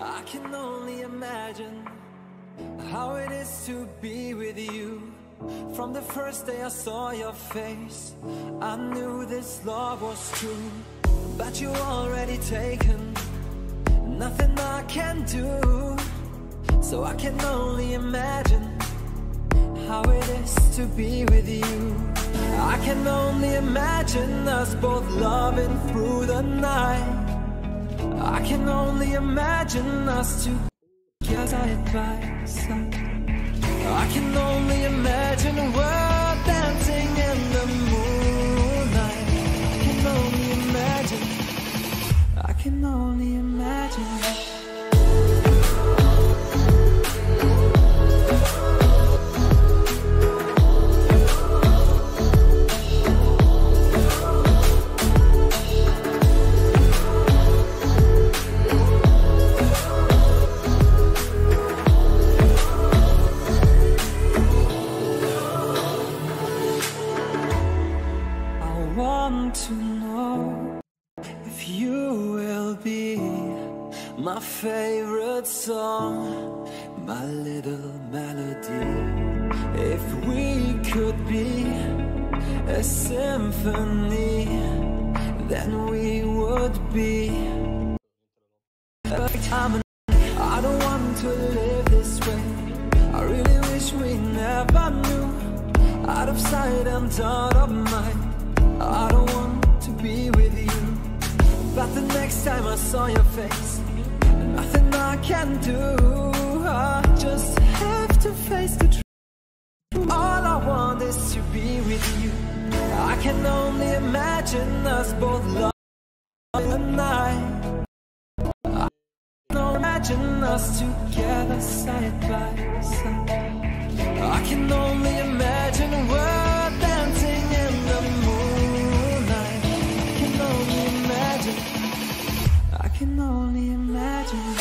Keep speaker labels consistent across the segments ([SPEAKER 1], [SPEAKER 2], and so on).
[SPEAKER 1] I can only imagine how it is to be with you. From the first day I saw your face, I knew this love was true. But you already taken, nothing I can do. So I can only imagine how it is to be with you. I can only imagine us both loving through the night. I can only imagine us together side by side. I can only imagine we're dancing in the moonlight. I can only imagine. I can only imagine. To know if you will be my favorite song, my little melody. If we could be a symphony, then we would be. I don't want to live this way. I really wish we never knew. Out of sight and out of mind. I don't want to be with you. But the next time I saw your face, nothing I can do. I just have to face the truth. All I want is to be with you. I can only imagine us both loving the night. I can only imagine us together side by side. I can only imagine we're dancing in the moonlight. I can only imagine.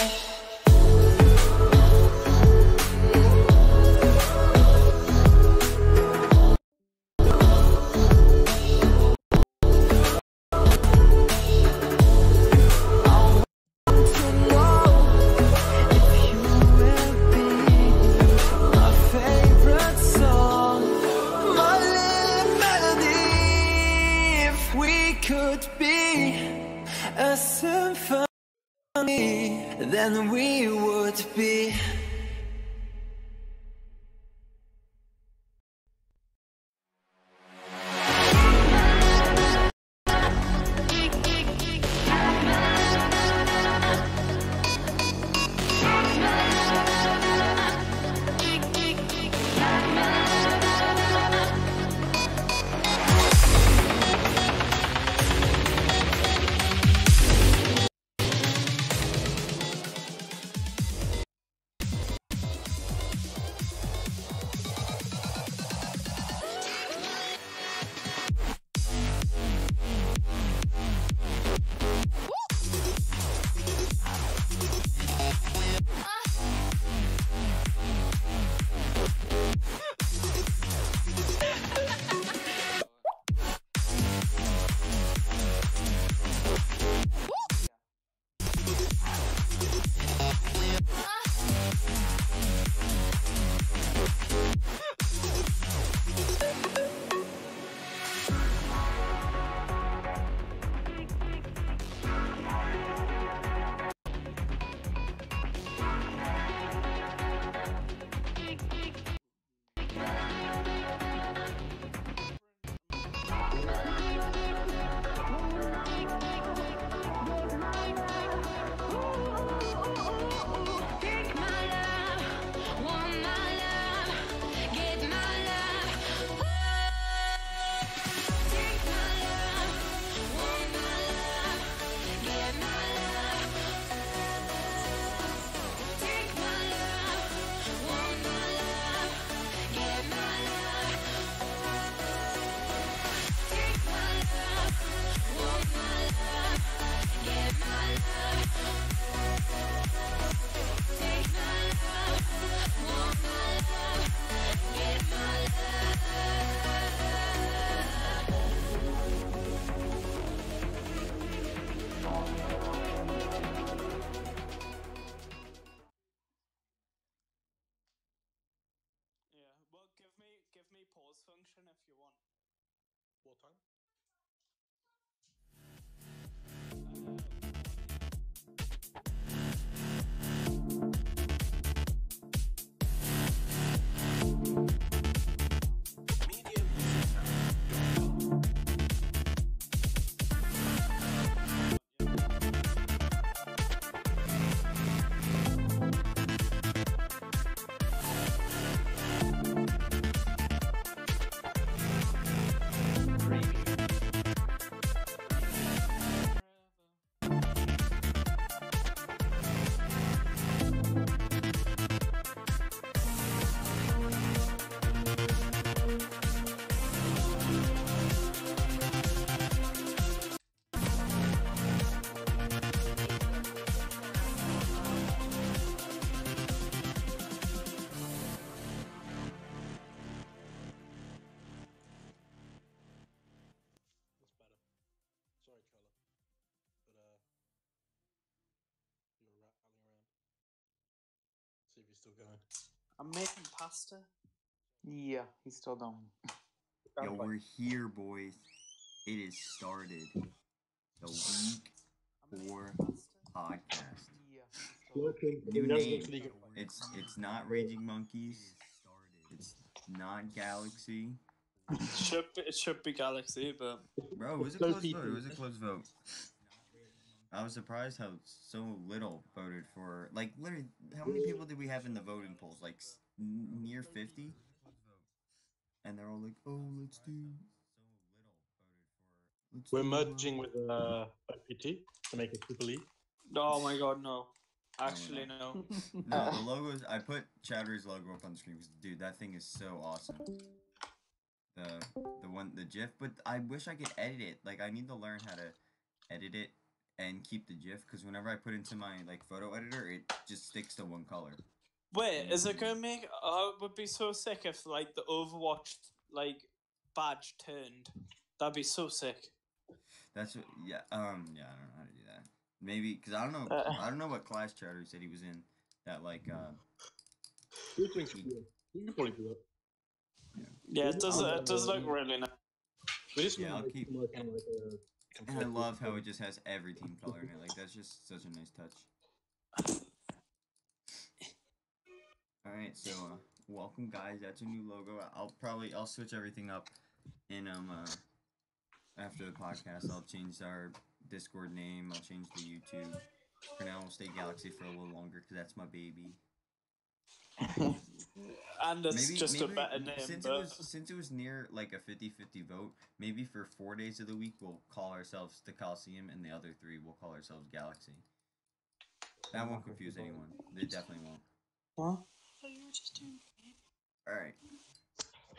[SPEAKER 1] A symphony, then we would be.
[SPEAKER 2] pause function if you want.
[SPEAKER 3] What time? See if he's still going.
[SPEAKER 2] I'm making pasta.
[SPEAKER 4] Yeah, he's still going.
[SPEAKER 5] Yo, we're here, boys. It is started. The week 4 podcast.
[SPEAKER 4] Yeah, he's still going.
[SPEAKER 5] New name. It's not Raging Monkeys. It's not Galaxy.
[SPEAKER 2] It should be Galaxy, but
[SPEAKER 5] Bro, it was a close vote. It was a close vote. I was surprised how so little voted for. Like, literally, how many people did we have in the voting polls? Like, near 50? And they're all like, oh, let's do.
[SPEAKER 3] We're merging with OPT to make a Super League.
[SPEAKER 2] oh my god, no. Actually, no.
[SPEAKER 5] No, the logos. I put Chowder's logo up on the screen because, dude, that thing is so awesome. The GIF, but I wish I could edit it. Like, I need to learn how to edit it and keep the GIF because whenever I put into my like photo editor, it just sticks to one color.
[SPEAKER 2] Wait, is it gonna make? Oh, it would be so sick if like the Overwatch like badge turned. That'd be so sick.
[SPEAKER 5] That's what, yeah. I don't know how to do that. Maybe because I don't know what class Chowder said he was in. That like
[SPEAKER 3] You can probably do that.
[SPEAKER 2] Yeah, it does look really nice.
[SPEAKER 5] Yeah, I'll keep. And I love how it just has every team color in it. Like, that's just such a nice touch. Alright, so, welcome guys. That's a new logo. I'll switch everything up in, after the podcast. I'll change our Discord name. I'll change the YouTube. For now, we'll stay Galaxy for a little longer, because that's my baby.
[SPEAKER 2] And it's just a better name.
[SPEAKER 5] Since it was near like a 50-50 vote, maybe for 4 days of the week we'll call ourselves the Coliseum, and the other 3 we'll call ourselves Galaxy. That won't confuse anyone. They definitely won't.
[SPEAKER 2] What? You were just doing.
[SPEAKER 5] All right.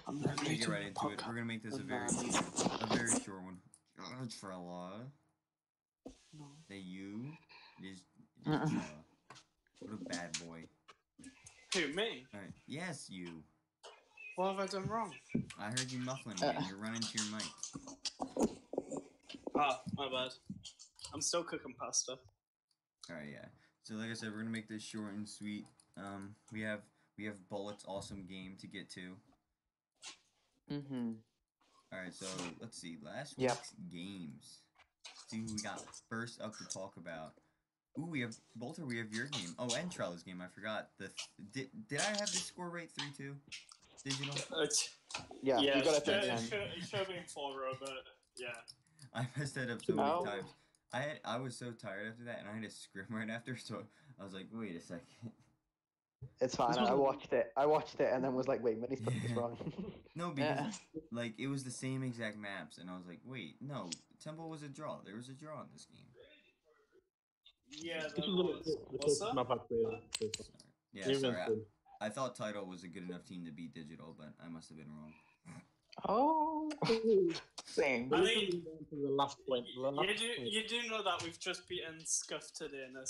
[SPEAKER 5] I'm gonna get right into it. We're gonna make this a very short one. For a lot.
[SPEAKER 2] No.
[SPEAKER 5] That you is what a bad boy.
[SPEAKER 2] Who, me?
[SPEAKER 5] Alright. Yes, you.
[SPEAKER 2] What have I done wrong?
[SPEAKER 5] I heard you muffling me and you're running to your mic.
[SPEAKER 2] Ah, my bad. I'm still cooking pasta.
[SPEAKER 5] Alright, yeah. So like I said, we're gonna make this short and sweet. We have Bullet's awesome game to get to. Alright, so let's see. Last week's games. See who we got first up to talk about. Ooh, we have Bolter. We have your game. Oh, and Trella's game. I forgot. Did I have the score right 3-2? Digital.
[SPEAKER 4] Yeah, you got it.
[SPEAKER 2] It should have been 4-0, but yeah.
[SPEAKER 5] I messed that up so many times. I was so tired after that, and I had a scrim right after, so I was like, wait a second.
[SPEAKER 4] It's fine. I watched it, and then was like, wait, Minnie's put this wrong.
[SPEAKER 5] No, because like it was the same exact maps, and I was like, wait, no, Temple was a draw. There was a draw in this game.
[SPEAKER 2] Yeah, that was. What's that?
[SPEAKER 5] Yeah, sorry. I thought Title was a good enough team to beat Digital, but I must have been wrong.
[SPEAKER 4] Oh, same.
[SPEAKER 2] I mean,
[SPEAKER 3] the last point.
[SPEAKER 2] You do know that we've just beaten Scuff today in a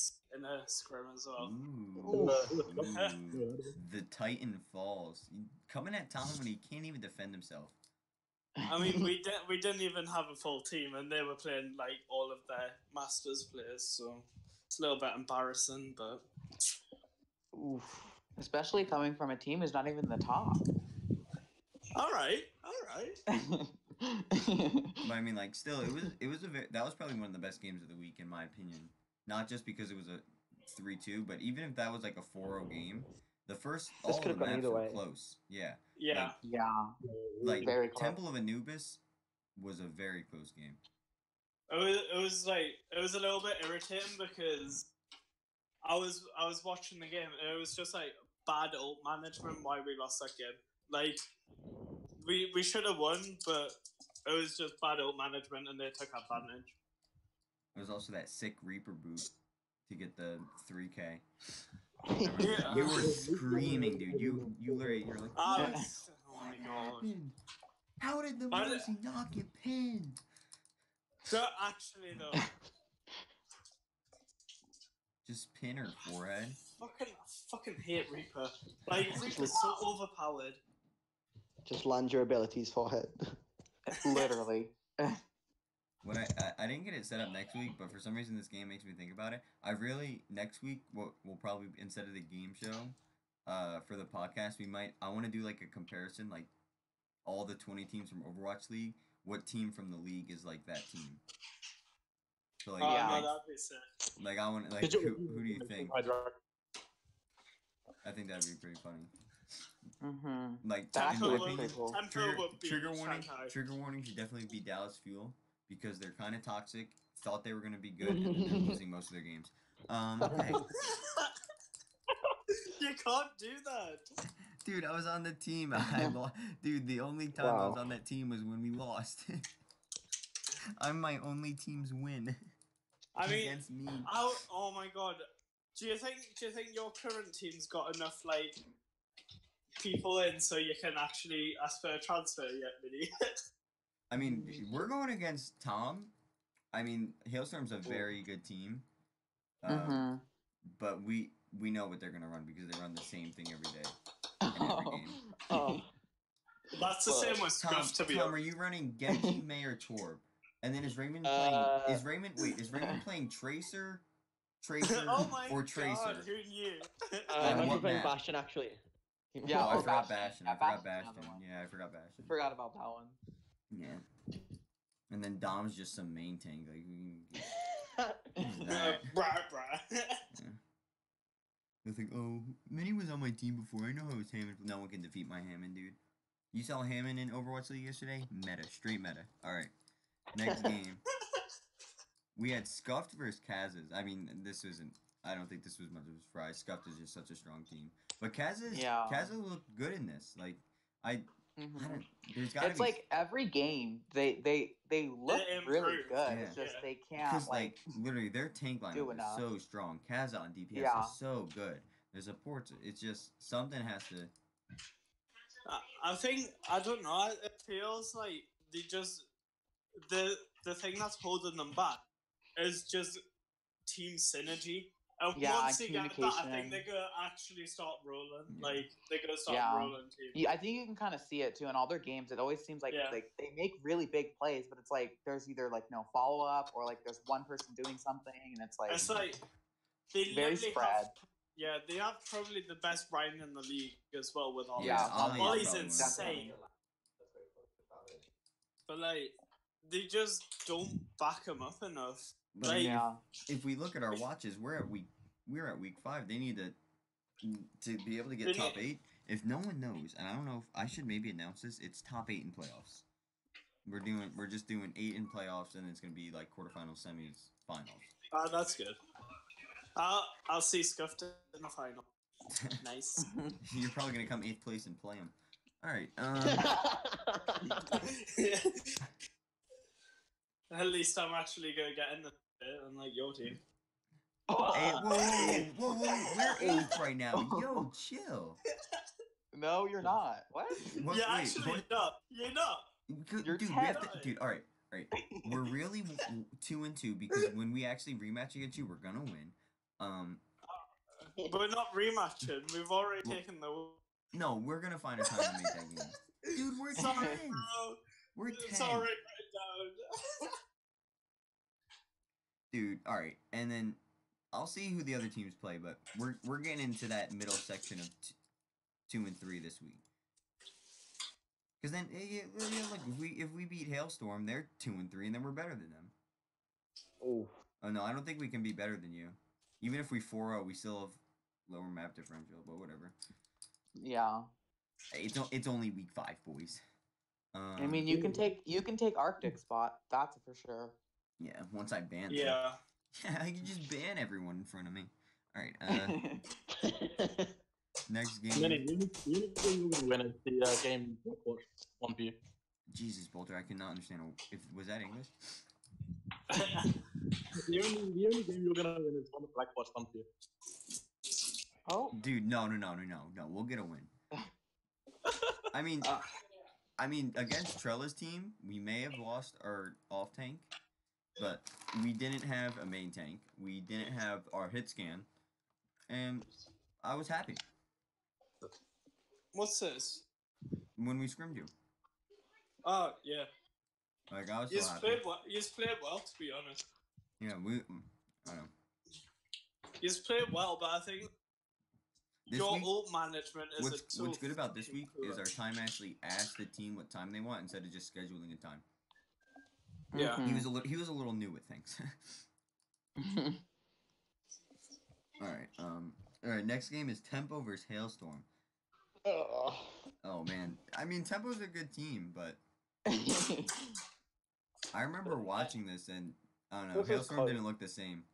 [SPEAKER 2] scrim as well.
[SPEAKER 5] Ooh. The Titan falls. Coming at Tom when he can't even defend himself.
[SPEAKER 2] I mean, we didn't even have a full team, and they were playing like all of their Masters players, so it's a little bit embarrassing, but.
[SPEAKER 4] Oof. Especially coming from a team who's not even the top.
[SPEAKER 2] All right.
[SPEAKER 5] But I mean, like, still, that was probably one of the best games of the week in my opinion. Not just because it was a 3-2, but even if that was like a 4-0 game, the first
[SPEAKER 4] This
[SPEAKER 5] all
[SPEAKER 4] could
[SPEAKER 5] of
[SPEAKER 4] have
[SPEAKER 5] the
[SPEAKER 4] gone
[SPEAKER 5] maps
[SPEAKER 4] either
[SPEAKER 5] were
[SPEAKER 4] way.
[SPEAKER 5] close. Yeah,
[SPEAKER 2] Yeah.
[SPEAKER 6] Yeah.
[SPEAKER 5] like
[SPEAKER 6] Very close.
[SPEAKER 5] Temple of Anubis was a very close game.
[SPEAKER 2] It was a little bit irritating because I was watching the game and it was just like bad ult management why we lost that game. Like we should have won, but it was just bad ult management and they took advantage.
[SPEAKER 5] There was also that sick Reaper boot to get the 3K.
[SPEAKER 2] Yeah.
[SPEAKER 5] You were screaming, dude. You literally, you're like,
[SPEAKER 2] Oh
[SPEAKER 5] what
[SPEAKER 2] my god.
[SPEAKER 5] happened? How did the
[SPEAKER 2] Why did-
[SPEAKER 5] Mercy not get pinned?
[SPEAKER 2] So actually though,
[SPEAKER 5] Just pin her forehead.
[SPEAKER 2] fucking hate Reaper. Like Reaper's so overpowered.
[SPEAKER 4] Just land your abilities for it.
[SPEAKER 6] Literally.
[SPEAKER 5] When I didn't get it set up next week, but for some reason this game makes me think about it. I really next week we'll probably instead of the game show, for the podcast I want to do like a comparison, like all the 20 teams from Overwatch League. What team from the league is like that team? So like,
[SPEAKER 2] Oh
[SPEAKER 6] Yeah.
[SPEAKER 2] no, that'd be sick.
[SPEAKER 5] like I want like
[SPEAKER 3] Did
[SPEAKER 5] who do you think? I think that'd be pretty funny.
[SPEAKER 6] Mm-hmm.
[SPEAKER 5] Like
[SPEAKER 6] That
[SPEAKER 5] in
[SPEAKER 6] actually
[SPEAKER 5] my
[SPEAKER 6] would be
[SPEAKER 5] opinion,
[SPEAKER 6] pretty cool.
[SPEAKER 2] Tempo would be
[SPEAKER 5] trigger warning.
[SPEAKER 2] Shanghai.
[SPEAKER 5] Trigger warning should definitely be Dallas Fuel because they're kind of toxic. Thought they were gonna be good, and then they're losing most of their games. Okay.
[SPEAKER 2] You can't do that.
[SPEAKER 5] Dude, I was on the team. Dude, the only time I was on that team was when we lost. I'm my only team's win.
[SPEAKER 2] I mean,
[SPEAKER 5] against me.
[SPEAKER 2] oh my god. Do you think your current team's got enough like people in so you can actually ask for a transfer yet, Vinny?
[SPEAKER 5] I mean, we're going against Tom. I mean, Hailstorm's a very good team.
[SPEAKER 6] Mm-hmm.
[SPEAKER 5] But we know what they're gonna run because they run the same thing every day. In every game.
[SPEAKER 6] Oh.
[SPEAKER 2] That's the same with
[SPEAKER 5] Tom,
[SPEAKER 2] Scuff, to be
[SPEAKER 5] Tom, are
[SPEAKER 2] honest.
[SPEAKER 5] you running Genji, May, or Torb? And then is Raymond playing? Is Raymond playing Tracer,
[SPEAKER 2] Oh my
[SPEAKER 5] or
[SPEAKER 2] god,
[SPEAKER 5] Tracer?
[SPEAKER 2] who knew?
[SPEAKER 5] And
[SPEAKER 4] I'm
[SPEAKER 5] what
[SPEAKER 4] playing
[SPEAKER 5] map?
[SPEAKER 4] Bastion actually.
[SPEAKER 6] Yeah,
[SPEAKER 5] Oh, I
[SPEAKER 6] or
[SPEAKER 5] forgot
[SPEAKER 6] Bastion.
[SPEAKER 5] Bastion. I forgot
[SPEAKER 6] Bastion's
[SPEAKER 5] Bastion.
[SPEAKER 6] another one.
[SPEAKER 5] Yeah, I forgot Bastion.
[SPEAKER 6] Forgot about that one.
[SPEAKER 5] Yeah. And then Dom's just some main tank. Like, we can get
[SPEAKER 2] Bruh.
[SPEAKER 5] They think, oh, Minnie was on my team before. I know how it's Hammond. No one can defeat my Hammond, dude. You saw Hammond in Overwatch League yesterday? Meta. Straight meta. Alright. Next game. We had Scuffed versus Kaz's. I mean, I don't think this was much of a surprise. Scuffed is just such a strong team. But Kaz's looked good in this. Like, I don't, there's gotta
[SPEAKER 6] It's
[SPEAKER 5] be...
[SPEAKER 6] like every game they look
[SPEAKER 2] They
[SPEAKER 6] really
[SPEAKER 2] improve.
[SPEAKER 6] good.
[SPEAKER 5] Yeah.
[SPEAKER 6] It's just
[SPEAKER 2] Yeah.
[SPEAKER 6] they can't
[SPEAKER 5] Because, like, literally, their tank
[SPEAKER 6] do
[SPEAKER 5] lineup is
[SPEAKER 6] enough.
[SPEAKER 5] so strong. Kaz on DPS
[SPEAKER 6] Yeah.
[SPEAKER 5] is so good. Their supports, it's just, something has to...
[SPEAKER 2] I think, I don't know, it feels like they just, the thing that's holding them back is just team synergy. And
[SPEAKER 6] Yeah,
[SPEAKER 2] once they get that, I think
[SPEAKER 6] communication.
[SPEAKER 2] they're going to actually start rolling.
[SPEAKER 5] Yeah.
[SPEAKER 2] Like, they're going to start
[SPEAKER 6] Yeah.
[SPEAKER 2] rolling team.
[SPEAKER 6] Yeah, I think you can kind of see it too in all their games. It always seems like
[SPEAKER 2] Yeah.
[SPEAKER 6] like they make really big plays, but it's like there's either like no follow up or like there's one person doing something, and it's like
[SPEAKER 2] It's like, they
[SPEAKER 6] very
[SPEAKER 2] literally
[SPEAKER 6] spread.
[SPEAKER 2] have, yeah, they have probably the best Ryan in the league as well with Ollie.
[SPEAKER 6] Yeah,
[SPEAKER 5] Ollie's
[SPEAKER 2] Ollie's
[SPEAKER 5] probably
[SPEAKER 2] insane. But like, they just don't back him up enough.
[SPEAKER 5] But
[SPEAKER 2] Like,
[SPEAKER 6] yeah,
[SPEAKER 5] if we look at our watches, we're at week 5. They need to be able to get
[SPEAKER 2] They
[SPEAKER 5] top
[SPEAKER 2] need-
[SPEAKER 5] 8. If no one knows, and I don't know if I should maybe announce this, it's top 8 in playoffs. We're just doing 8 in playoffs, and it's gonna be like quarterfinals, semis, finals.
[SPEAKER 2] that's good. I'll see Scuffed in the final. Nice.
[SPEAKER 5] You're probably gonna come 8th place and play them. All right.
[SPEAKER 2] At least I'm actually gonna get in the unlike your team.
[SPEAKER 5] Hey, whoa, we're 8th right now. Yo, chill.
[SPEAKER 6] no, you're not. What?
[SPEAKER 5] What,
[SPEAKER 2] You're
[SPEAKER 5] wait,
[SPEAKER 2] actually
[SPEAKER 5] what?
[SPEAKER 2] not. You're not.
[SPEAKER 6] You're
[SPEAKER 5] Dude, we have
[SPEAKER 6] 10th.
[SPEAKER 5] to, dude, all right. We're really 2-2 because when we actually rematch against you, we're gonna win.
[SPEAKER 2] We're not rematching. We've already taken the.
[SPEAKER 5] No, we're gonna find a time to make that game. Dude, we're 10.
[SPEAKER 2] Sorry, bro.
[SPEAKER 5] We're 10.
[SPEAKER 2] It's already written down.
[SPEAKER 5] Dude, all right, and then I'll see who the other teams play, but we're getting into that middle section of 2 and 3 this week. Because then, look, if we beat Hailstorm, they're 2-3, and then we're better than them.
[SPEAKER 4] Oh,
[SPEAKER 5] Oh no, I don't think we can be better than you. Even if we 4-0, we still have lower map differential, but whatever.
[SPEAKER 6] Yeah.
[SPEAKER 5] It's only week 5, boys.
[SPEAKER 6] I mean, you can take Arctic spot. That's for sure.
[SPEAKER 5] Yeah, once I ban them.
[SPEAKER 2] Yeah.
[SPEAKER 5] Yeah, I can just ban everyone in front of me. Alright, next game.
[SPEAKER 3] Many, you need to win it. The game was 1v.
[SPEAKER 5] Jesus, Bolter, I cannot understand. Was that English?
[SPEAKER 3] The only game you're gonna win is one Black Watch 1v.
[SPEAKER 6] Oh.
[SPEAKER 5] Dude, no. We'll get a win. I mean, against Trella's team, we may have lost our off tank, but we didn't have a main tank. We didn't have our hit scan, and I was happy
[SPEAKER 2] What's this?
[SPEAKER 5] when we scrimmed you.
[SPEAKER 2] Oh yeah.
[SPEAKER 5] Like I was
[SPEAKER 2] You
[SPEAKER 5] so
[SPEAKER 2] just
[SPEAKER 5] happy.
[SPEAKER 2] played well. You just played well, to be honest.
[SPEAKER 5] Yeah, I don't know.
[SPEAKER 2] You just played well, but I think
[SPEAKER 5] This
[SPEAKER 2] your
[SPEAKER 5] week,
[SPEAKER 2] ult management is
[SPEAKER 5] what's good about this week is our time actually asked the team what time they want instead of just scheduling a time.
[SPEAKER 2] Yeah.
[SPEAKER 6] Mhm.
[SPEAKER 5] He was a little new with things. All right. Next game is Tempo versus Hailstorm. Oh man, I mean Tempo's a good team, but I remember watching this and I don't know,
[SPEAKER 4] This was
[SPEAKER 5] Hailstorm
[SPEAKER 4] close.
[SPEAKER 5] didn't look the same.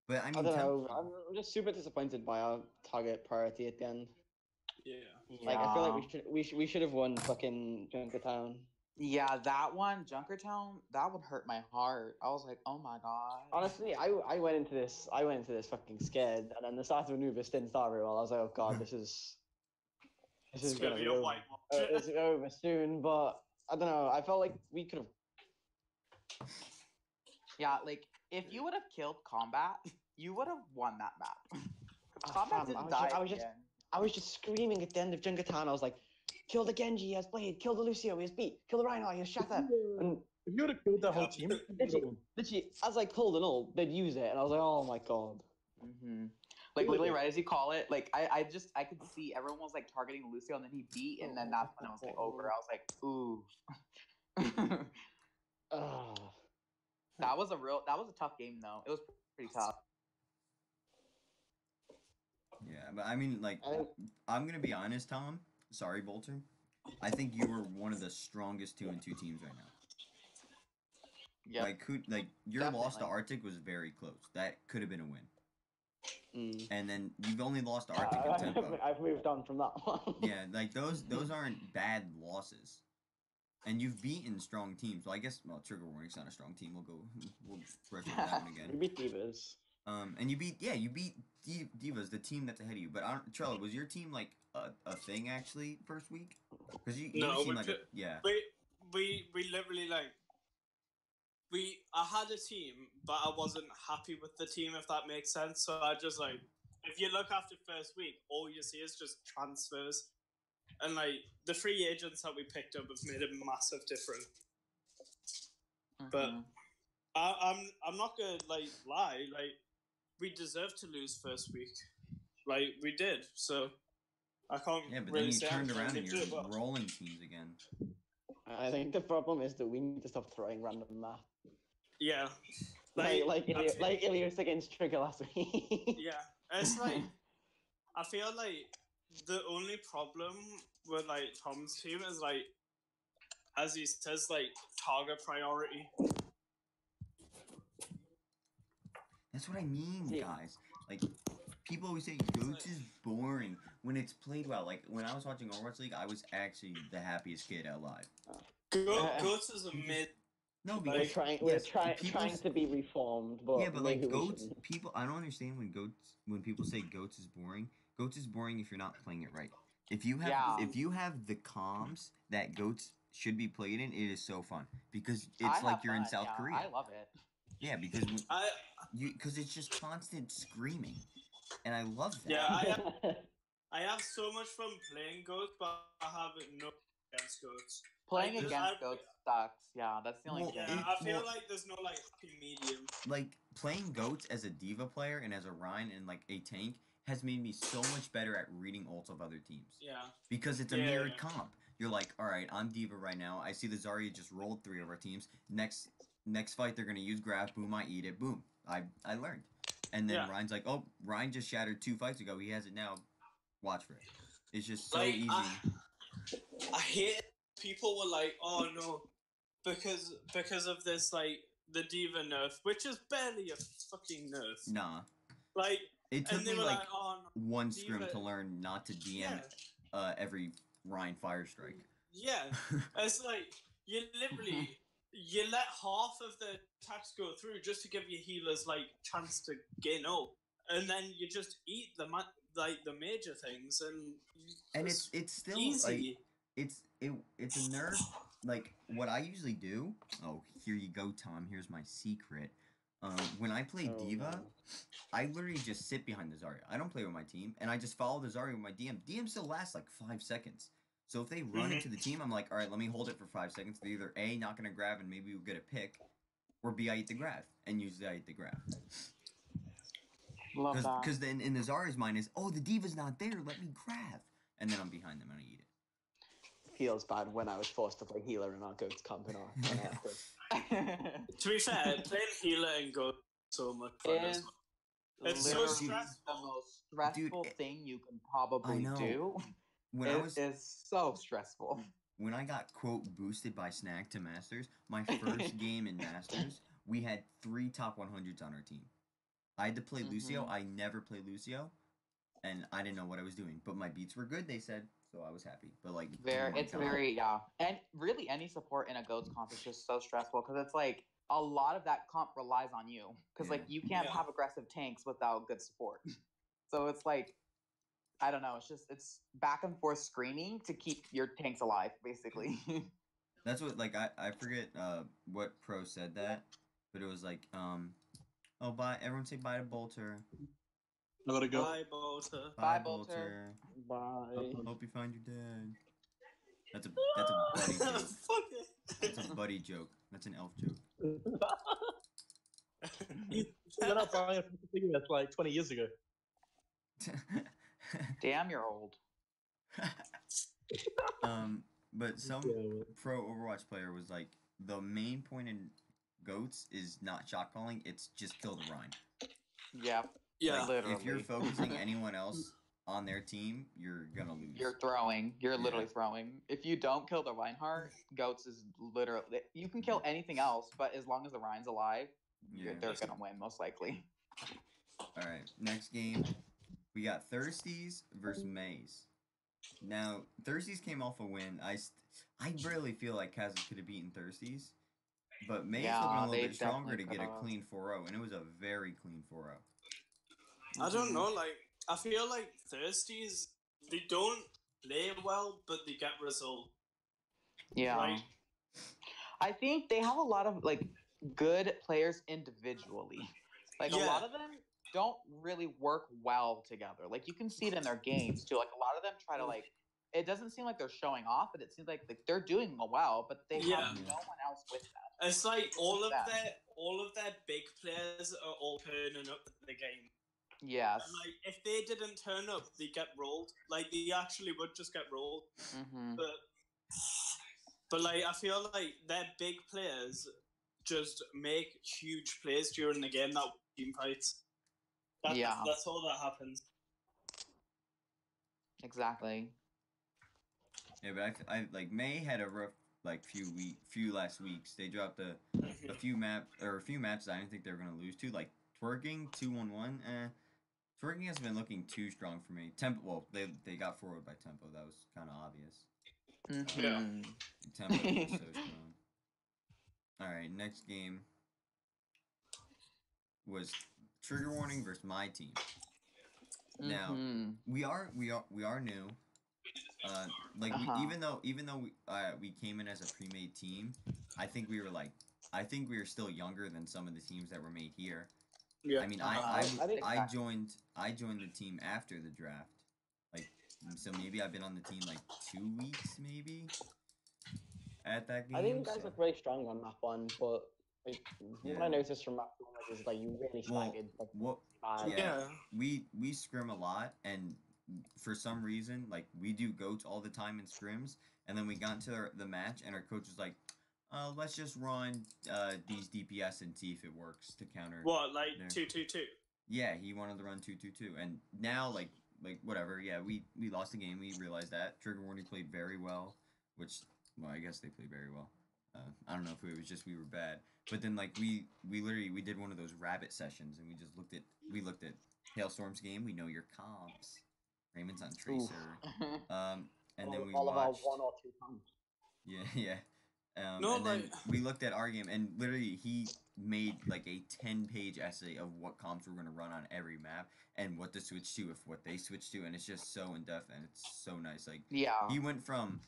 [SPEAKER 5] But I
[SPEAKER 4] I
[SPEAKER 5] mean,
[SPEAKER 4] don't know. I'm just super disappointed by our target priority at the end.
[SPEAKER 2] Yeah.
[SPEAKER 4] Like I feel like we should have won fucking Junkertown.
[SPEAKER 6] Yeah, that one, Junkertown, that would hurt my heart. I was like, oh my god.
[SPEAKER 4] Honestly, I went into this fucking scared, and then the start of Anubis didn't start very well. I was like, oh god, this is
[SPEAKER 2] It's
[SPEAKER 4] gonna
[SPEAKER 2] gonna
[SPEAKER 4] be
[SPEAKER 2] be a
[SPEAKER 4] over.
[SPEAKER 2] white
[SPEAKER 4] It's over soon, but I don't know. I felt like we could have.
[SPEAKER 6] Yeah, like if you would have killed Combat, you would have won that map.
[SPEAKER 4] Ah,
[SPEAKER 6] Combat
[SPEAKER 4] fam,
[SPEAKER 6] didn't die.
[SPEAKER 4] I was just screaming at the end of Junkertown. I was like, kill the Genji, he has Blade. Kill the Lucio, he has Beat. Kill the Rhino, he has Shatter. And
[SPEAKER 3] If you would have killed the whole team, you would've won.
[SPEAKER 4] literally, as I pulled and all, they'd use it, and I was like, oh my god.
[SPEAKER 6] Mm-hmm. Like literally right as you call it, like I could see everyone was like targeting Lucio, and then he beat, and then that's when it was like over. I was like, ooh. That was a tough game though. It was pretty tough.
[SPEAKER 5] Yeah, but I mean, like,
[SPEAKER 4] I think-
[SPEAKER 5] I'm gonna be honest, Tom. Sorry, Bolter. I think you were one of the strongest 2-2 teams right now.
[SPEAKER 6] Yeah.
[SPEAKER 5] Like your loss to
[SPEAKER 6] Definitely.
[SPEAKER 5] Arctic was very close. That could have been a win.
[SPEAKER 4] Mm.
[SPEAKER 5] And then you've only lost to Arctic and Tempo.
[SPEAKER 4] I've moved on from that one.
[SPEAKER 5] Yeah, like those aren't bad losses. And you've beaten strong teams. Well, I guess Trigger Warning's not a strong team. We'll brush over that one
[SPEAKER 4] We
[SPEAKER 5] again.
[SPEAKER 4] beat Divas.
[SPEAKER 5] And you beat Divas, the team that's ahead of you. But Trello, was your team like a thing actually first week? Because you
[SPEAKER 2] No,
[SPEAKER 5] seem
[SPEAKER 2] we
[SPEAKER 5] like
[SPEAKER 2] could-
[SPEAKER 5] yeah.
[SPEAKER 2] We literally like I had a team, but I wasn't happy with the team, if that makes sense. So I just like, if you look after first week, all you see is just transfers, and like the free agents that we picked up have made a massive difference. But
[SPEAKER 6] Mhm.
[SPEAKER 2] I'm not gonna like lie, like we deserved to lose first week, like we did. So I can't
[SPEAKER 5] Yeah, but
[SPEAKER 2] really
[SPEAKER 5] then you
[SPEAKER 2] say
[SPEAKER 5] turned
[SPEAKER 2] anything.
[SPEAKER 5] around
[SPEAKER 2] We
[SPEAKER 5] and
[SPEAKER 2] did
[SPEAKER 5] you're
[SPEAKER 2] well.
[SPEAKER 5] rolling teams again.
[SPEAKER 4] I think the problem is that we need to stop throwing random math.
[SPEAKER 2] Yeah,
[SPEAKER 4] Like
[SPEAKER 2] I feel-
[SPEAKER 4] Ilios against Trigger last week.
[SPEAKER 2] Yeah, it's like I feel like the only problem with like Tom's team is like, as he says, like target priority.
[SPEAKER 5] That's what I mean,
[SPEAKER 4] Yeah.
[SPEAKER 5] guys. Like, people always say Goats is boring when it's played well. Like, when I was watching Overwatch League, I was actually the happiest kid alive.
[SPEAKER 2] Goats is a mid.
[SPEAKER 5] No,
[SPEAKER 2] Like,
[SPEAKER 5] because
[SPEAKER 4] We're
[SPEAKER 5] yes,
[SPEAKER 4] trying
[SPEAKER 5] people's-
[SPEAKER 4] to be reformed, but
[SPEAKER 5] yeah, but like
[SPEAKER 4] maybe we
[SPEAKER 5] Goats,
[SPEAKER 4] shouldn't.
[SPEAKER 5] people, I don't understand when people say Goats is boring. Goats is boring if you're not playing it right. If you have
[SPEAKER 6] Yeah.
[SPEAKER 5] if you have the comms that Goats should be played in, it is so fun because
[SPEAKER 6] I
[SPEAKER 5] it's like
[SPEAKER 6] have
[SPEAKER 5] you're in
[SPEAKER 6] fun,
[SPEAKER 5] South
[SPEAKER 6] yeah,
[SPEAKER 5] Korea.
[SPEAKER 6] I love it.
[SPEAKER 5] Yeah, because
[SPEAKER 2] I
[SPEAKER 5] it's just constant screaming, and I love that.
[SPEAKER 2] Yeah, I have so much fun playing Goats, but I have no against Goats.
[SPEAKER 6] Playing
[SPEAKER 2] Like,
[SPEAKER 6] against
[SPEAKER 2] I-
[SPEAKER 6] Goats sucks. Yeah, that's the only
[SPEAKER 5] Well,
[SPEAKER 6] thing.
[SPEAKER 2] Yeah, I feel
[SPEAKER 5] well-
[SPEAKER 2] like there's no like happy medium.
[SPEAKER 5] Like playing Goats as a diva player and as a Rhine and like a tank has made me so much better at reading ults of other teams.
[SPEAKER 2] Yeah.
[SPEAKER 5] Because it's a
[SPEAKER 2] Yeah.
[SPEAKER 5] mirrored comp. You're like, all right, I'm D.Va right now. I see the Zarya just rolled 3 of our teams. Next fight, they're gonna use grab. Boom, I eat it. Boom, I learned. And then
[SPEAKER 2] Yeah.
[SPEAKER 5] Ryan's like, oh, Ryan just shattered 2 fights ago. He has it now. Watch for it. It's just so
[SPEAKER 2] Like,
[SPEAKER 5] easy.
[SPEAKER 2] I hate people were like, oh no, because of this, like, the D.Va nerf, which is barely a fucking nerf.
[SPEAKER 5] Nah,
[SPEAKER 2] Like,
[SPEAKER 5] it took
[SPEAKER 2] and they
[SPEAKER 5] me
[SPEAKER 2] were
[SPEAKER 5] like
[SPEAKER 2] like, oh no.
[SPEAKER 5] one scrim
[SPEAKER 2] D.Va
[SPEAKER 5] to learn not to DM
[SPEAKER 2] Yeah.
[SPEAKER 5] every Ryan Fire Strike.
[SPEAKER 2] Yeah. It's like, you literally, you let half of the attacks go through just to give your healers, like, chance to gain up. And then you just eat the major things, and
[SPEAKER 5] it's still
[SPEAKER 2] easy.
[SPEAKER 5] like it's a nerf. Like what I usually do. Oh, here you go, Tom. Here's my secret. When I play
[SPEAKER 3] Oh,
[SPEAKER 5] D.Va,
[SPEAKER 3] no.
[SPEAKER 5] I literally just sit behind the Zarya. I don't play with my team, and I just follow the Zarya with my DM. DM still lasts like 5 seconds. So if they run into the team, I'm like, all right, let me hold it for 5 seconds. They're either A, not gonna grab, and maybe we'll get a pick, or B, I eat the grab, and usually I eat the grab.
[SPEAKER 6] Love that.
[SPEAKER 5] Because then in the Zarya's mind is, oh, the D.Va's not there, let me grab, and then I'm behind them and I eat it.
[SPEAKER 4] Feels bad when I was forced to play healer in our goats comp in our
[SPEAKER 2] To be fair, playing healer and go so much fun as
[SPEAKER 6] Is
[SPEAKER 2] well. It's so
[SPEAKER 6] literally
[SPEAKER 2] stressful.
[SPEAKER 6] the most stressful
[SPEAKER 5] Dude,
[SPEAKER 6] thing you can probably
[SPEAKER 5] know.
[SPEAKER 6] do.
[SPEAKER 5] When
[SPEAKER 6] It is so stressful.
[SPEAKER 5] when I got quote boosted by Snack to Masters, my first game in Masters, we had 3 top 100s on our team. I had to play Lucio. I never played Lucio, and I didn't know what I was doing. But my beats were good, they said, so I was happy. But like, oh my
[SPEAKER 6] It's
[SPEAKER 5] God.
[SPEAKER 6] very, yeah. And really, any support in a GOATS comp is just so stressful because it's like a lot of that comp relies on you. Because, like, you can't
[SPEAKER 2] Yeah.
[SPEAKER 6] have aggressive tanks without good support. So it's like, I don't know. It's back and forth screaming to keep your tanks alive, basically.
[SPEAKER 5] That's what like I forget what pro said that, but it was like oh bye, everyone say bye to Bolter.
[SPEAKER 3] I gotta go.
[SPEAKER 2] Bye, Bolter.
[SPEAKER 6] Bye, Bolter.
[SPEAKER 4] Bye.
[SPEAKER 5] Hope you find your dad. That's a buddy joke.
[SPEAKER 2] Fuck it.
[SPEAKER 5] That's a buddy joke. That's an elf joke.
[SPEAKER 3] They're not buying a figure that's like 20 years ago.
[SPEAKER 6] Damn, you're old.
[SPEAKER 5] But some
[SPEAKER 3] Yeah, well,
[SPEAKER 5] pro Overwatch player was like, the main point in goats is not shot calling, it's just kill the Rhine.
[SPEAKER 6] Yeah,
[SPEAKER 2] Yeah.
[SPEAKER 5] Like,
[SPEAKER 6] literally.
[SPEAKER 5] if you're focusing anyone else on their team, you're gonna lose.
[SPEAKER 6] You're throwing. You're
[SPEAKER 5] Yeah.
[SPEAKER 6] literally throwing. If you don't kill the Reinhardt, GOATS is literally. You can kill anything else, but as long as the Rhine's alive,
[SPEAKER 5] Yeah.
[SPEAKER 6] they're gonna win most likely.
[SPEAKER 5] Alright, next game. We got Thirsties versus Maze. Now, Thirsties came off a win. I really feel like Kazakh could have beaten Thirsties. But Maze
[SPEAKER 6] Yeah,
[SPEAKER 5] looking a little
[SPEAKER 6] they
[SPEAKER 5] bit stronger to
[SPEAKER 6] definitely
[SPEAKER 5] get a
[SPEAKER 6] could've.
[SPEAKER 5] clean 4-0, and it was a very clean 4-0.
[SPEAKER 2] I don't know, like, I feel like Thirsties, they don't play well, but they get results.
[SPEAKER 6] Yeah.
[SPEAKER 2] Right?
[SPEAKER 6] I think they have a lot of like good players individually. Like a
[SPEAKER 2] Yeah.
[SPEAKER 6] lot of them don't really work well together. Like you can see it in their games too. Like a lot of them try to like. It doesn't seem like they're showing off, but it seems like they're doing well, but they
[SPEAKER 2] Yeah.
[SPEAKER 6] have no one else with them.
[SPEAKER 2] It's like all of
[SPEAKER 6] Yeah.
[SPEAKER 2] their big players are all turning up at the game.
[SPEAKER 6] Yes.
[SPEAKER 2] And like if they didn't turn up, they get rolled. Like they actually would just get rolled.
[SPEAKER 6] Mm-hmm.
[SPEAKER 2] But like I feel like their big players just make huge plays during the game that team fights.
[SPEAKER 6] Yeah.
[SPEAKER 2] That's all that happens.
[SPEAKER 6] Exactly.
[SPEAKER 5] Yeah, but I like May had a rough like few last weeks. They dropped a few matches I didn't think they were gonna lose to. Like twerking 2-1-1. Twerking hasn't been looking too strong for me. Tempo, well, they got forward by Tempo. That was kind of obvious.
[SPEAKER 6] Mm-hmm.
[SPEAKER 5] Tempo was so strong. All right, next game was Trigger Warning versus my team. Now
[SPEAKER 6] Mhm.
[SPEAKER 5] we are new. Even though we came in as a pre-made team, I think we were still younger than some of the teams that were made here.
[SPEAKER 2] Yeah.
[SPEAKER 5] I mean,
[SPEAKER 4] I think-
[SPEAKER 5] I joined the team after the draft, like so maybe I've been on the team like 2 weeks maybe. At that game.
[SPEAKER 4] I think you guys
[SPEAKER 5] so-
[SPEAKER 4] look very strong on map one, but Like, what
[SPEAKER 5] Yeah.
[SPEAKER 4] I noticed from that tournament is like you really
[SPEAKER 5] Well,
[SPEAKER 4] staggered. Like,
[SPEAKER 5] what?
[SPEAKER 4] bad.
[SPEAKER 5] Yeah. We scrim a lot, and for some reason, like we do goats all the time in scrims, and then we got into the match, and our coach was like, let's just run these DPS and see if it works to counter.
[SPEAKER 2] What, like
[SPEAKER 5] their-"
[SPEAKER 2] 2-2-2?
[SPEAKER 5] Yeah, he wanted to run 2-2-2, and now like whatever. Yeah, we lost the game. We realized that Trigger Warning played very well, which well I guess they played very well. I don't know if it was just we were bad, but then like we literally we did one of those rabbit sessions, and we looked at Hailstorm's game. We know your comps. Raymond's on Tracer. And then we
[SPEAKER 4] all of our
[SPEAKER 5] watched.
[SPEAKER 4] 1 or 2 times.
[SPEAKER 5] Yeah, yeah.
[SPEAKER 2] No,
[SPEAKER 5] and then
[SPEAKER 2] like-
[SPEAKER 5] we looked at our game, and literally he made like a 10-page essay of what comps we're gonna run on every map and what to switch to if what they switch to, and it's just so in depth and it's so nice. Like
[SPEAKER 6] Yeah.
[SPEAKER 5] he went from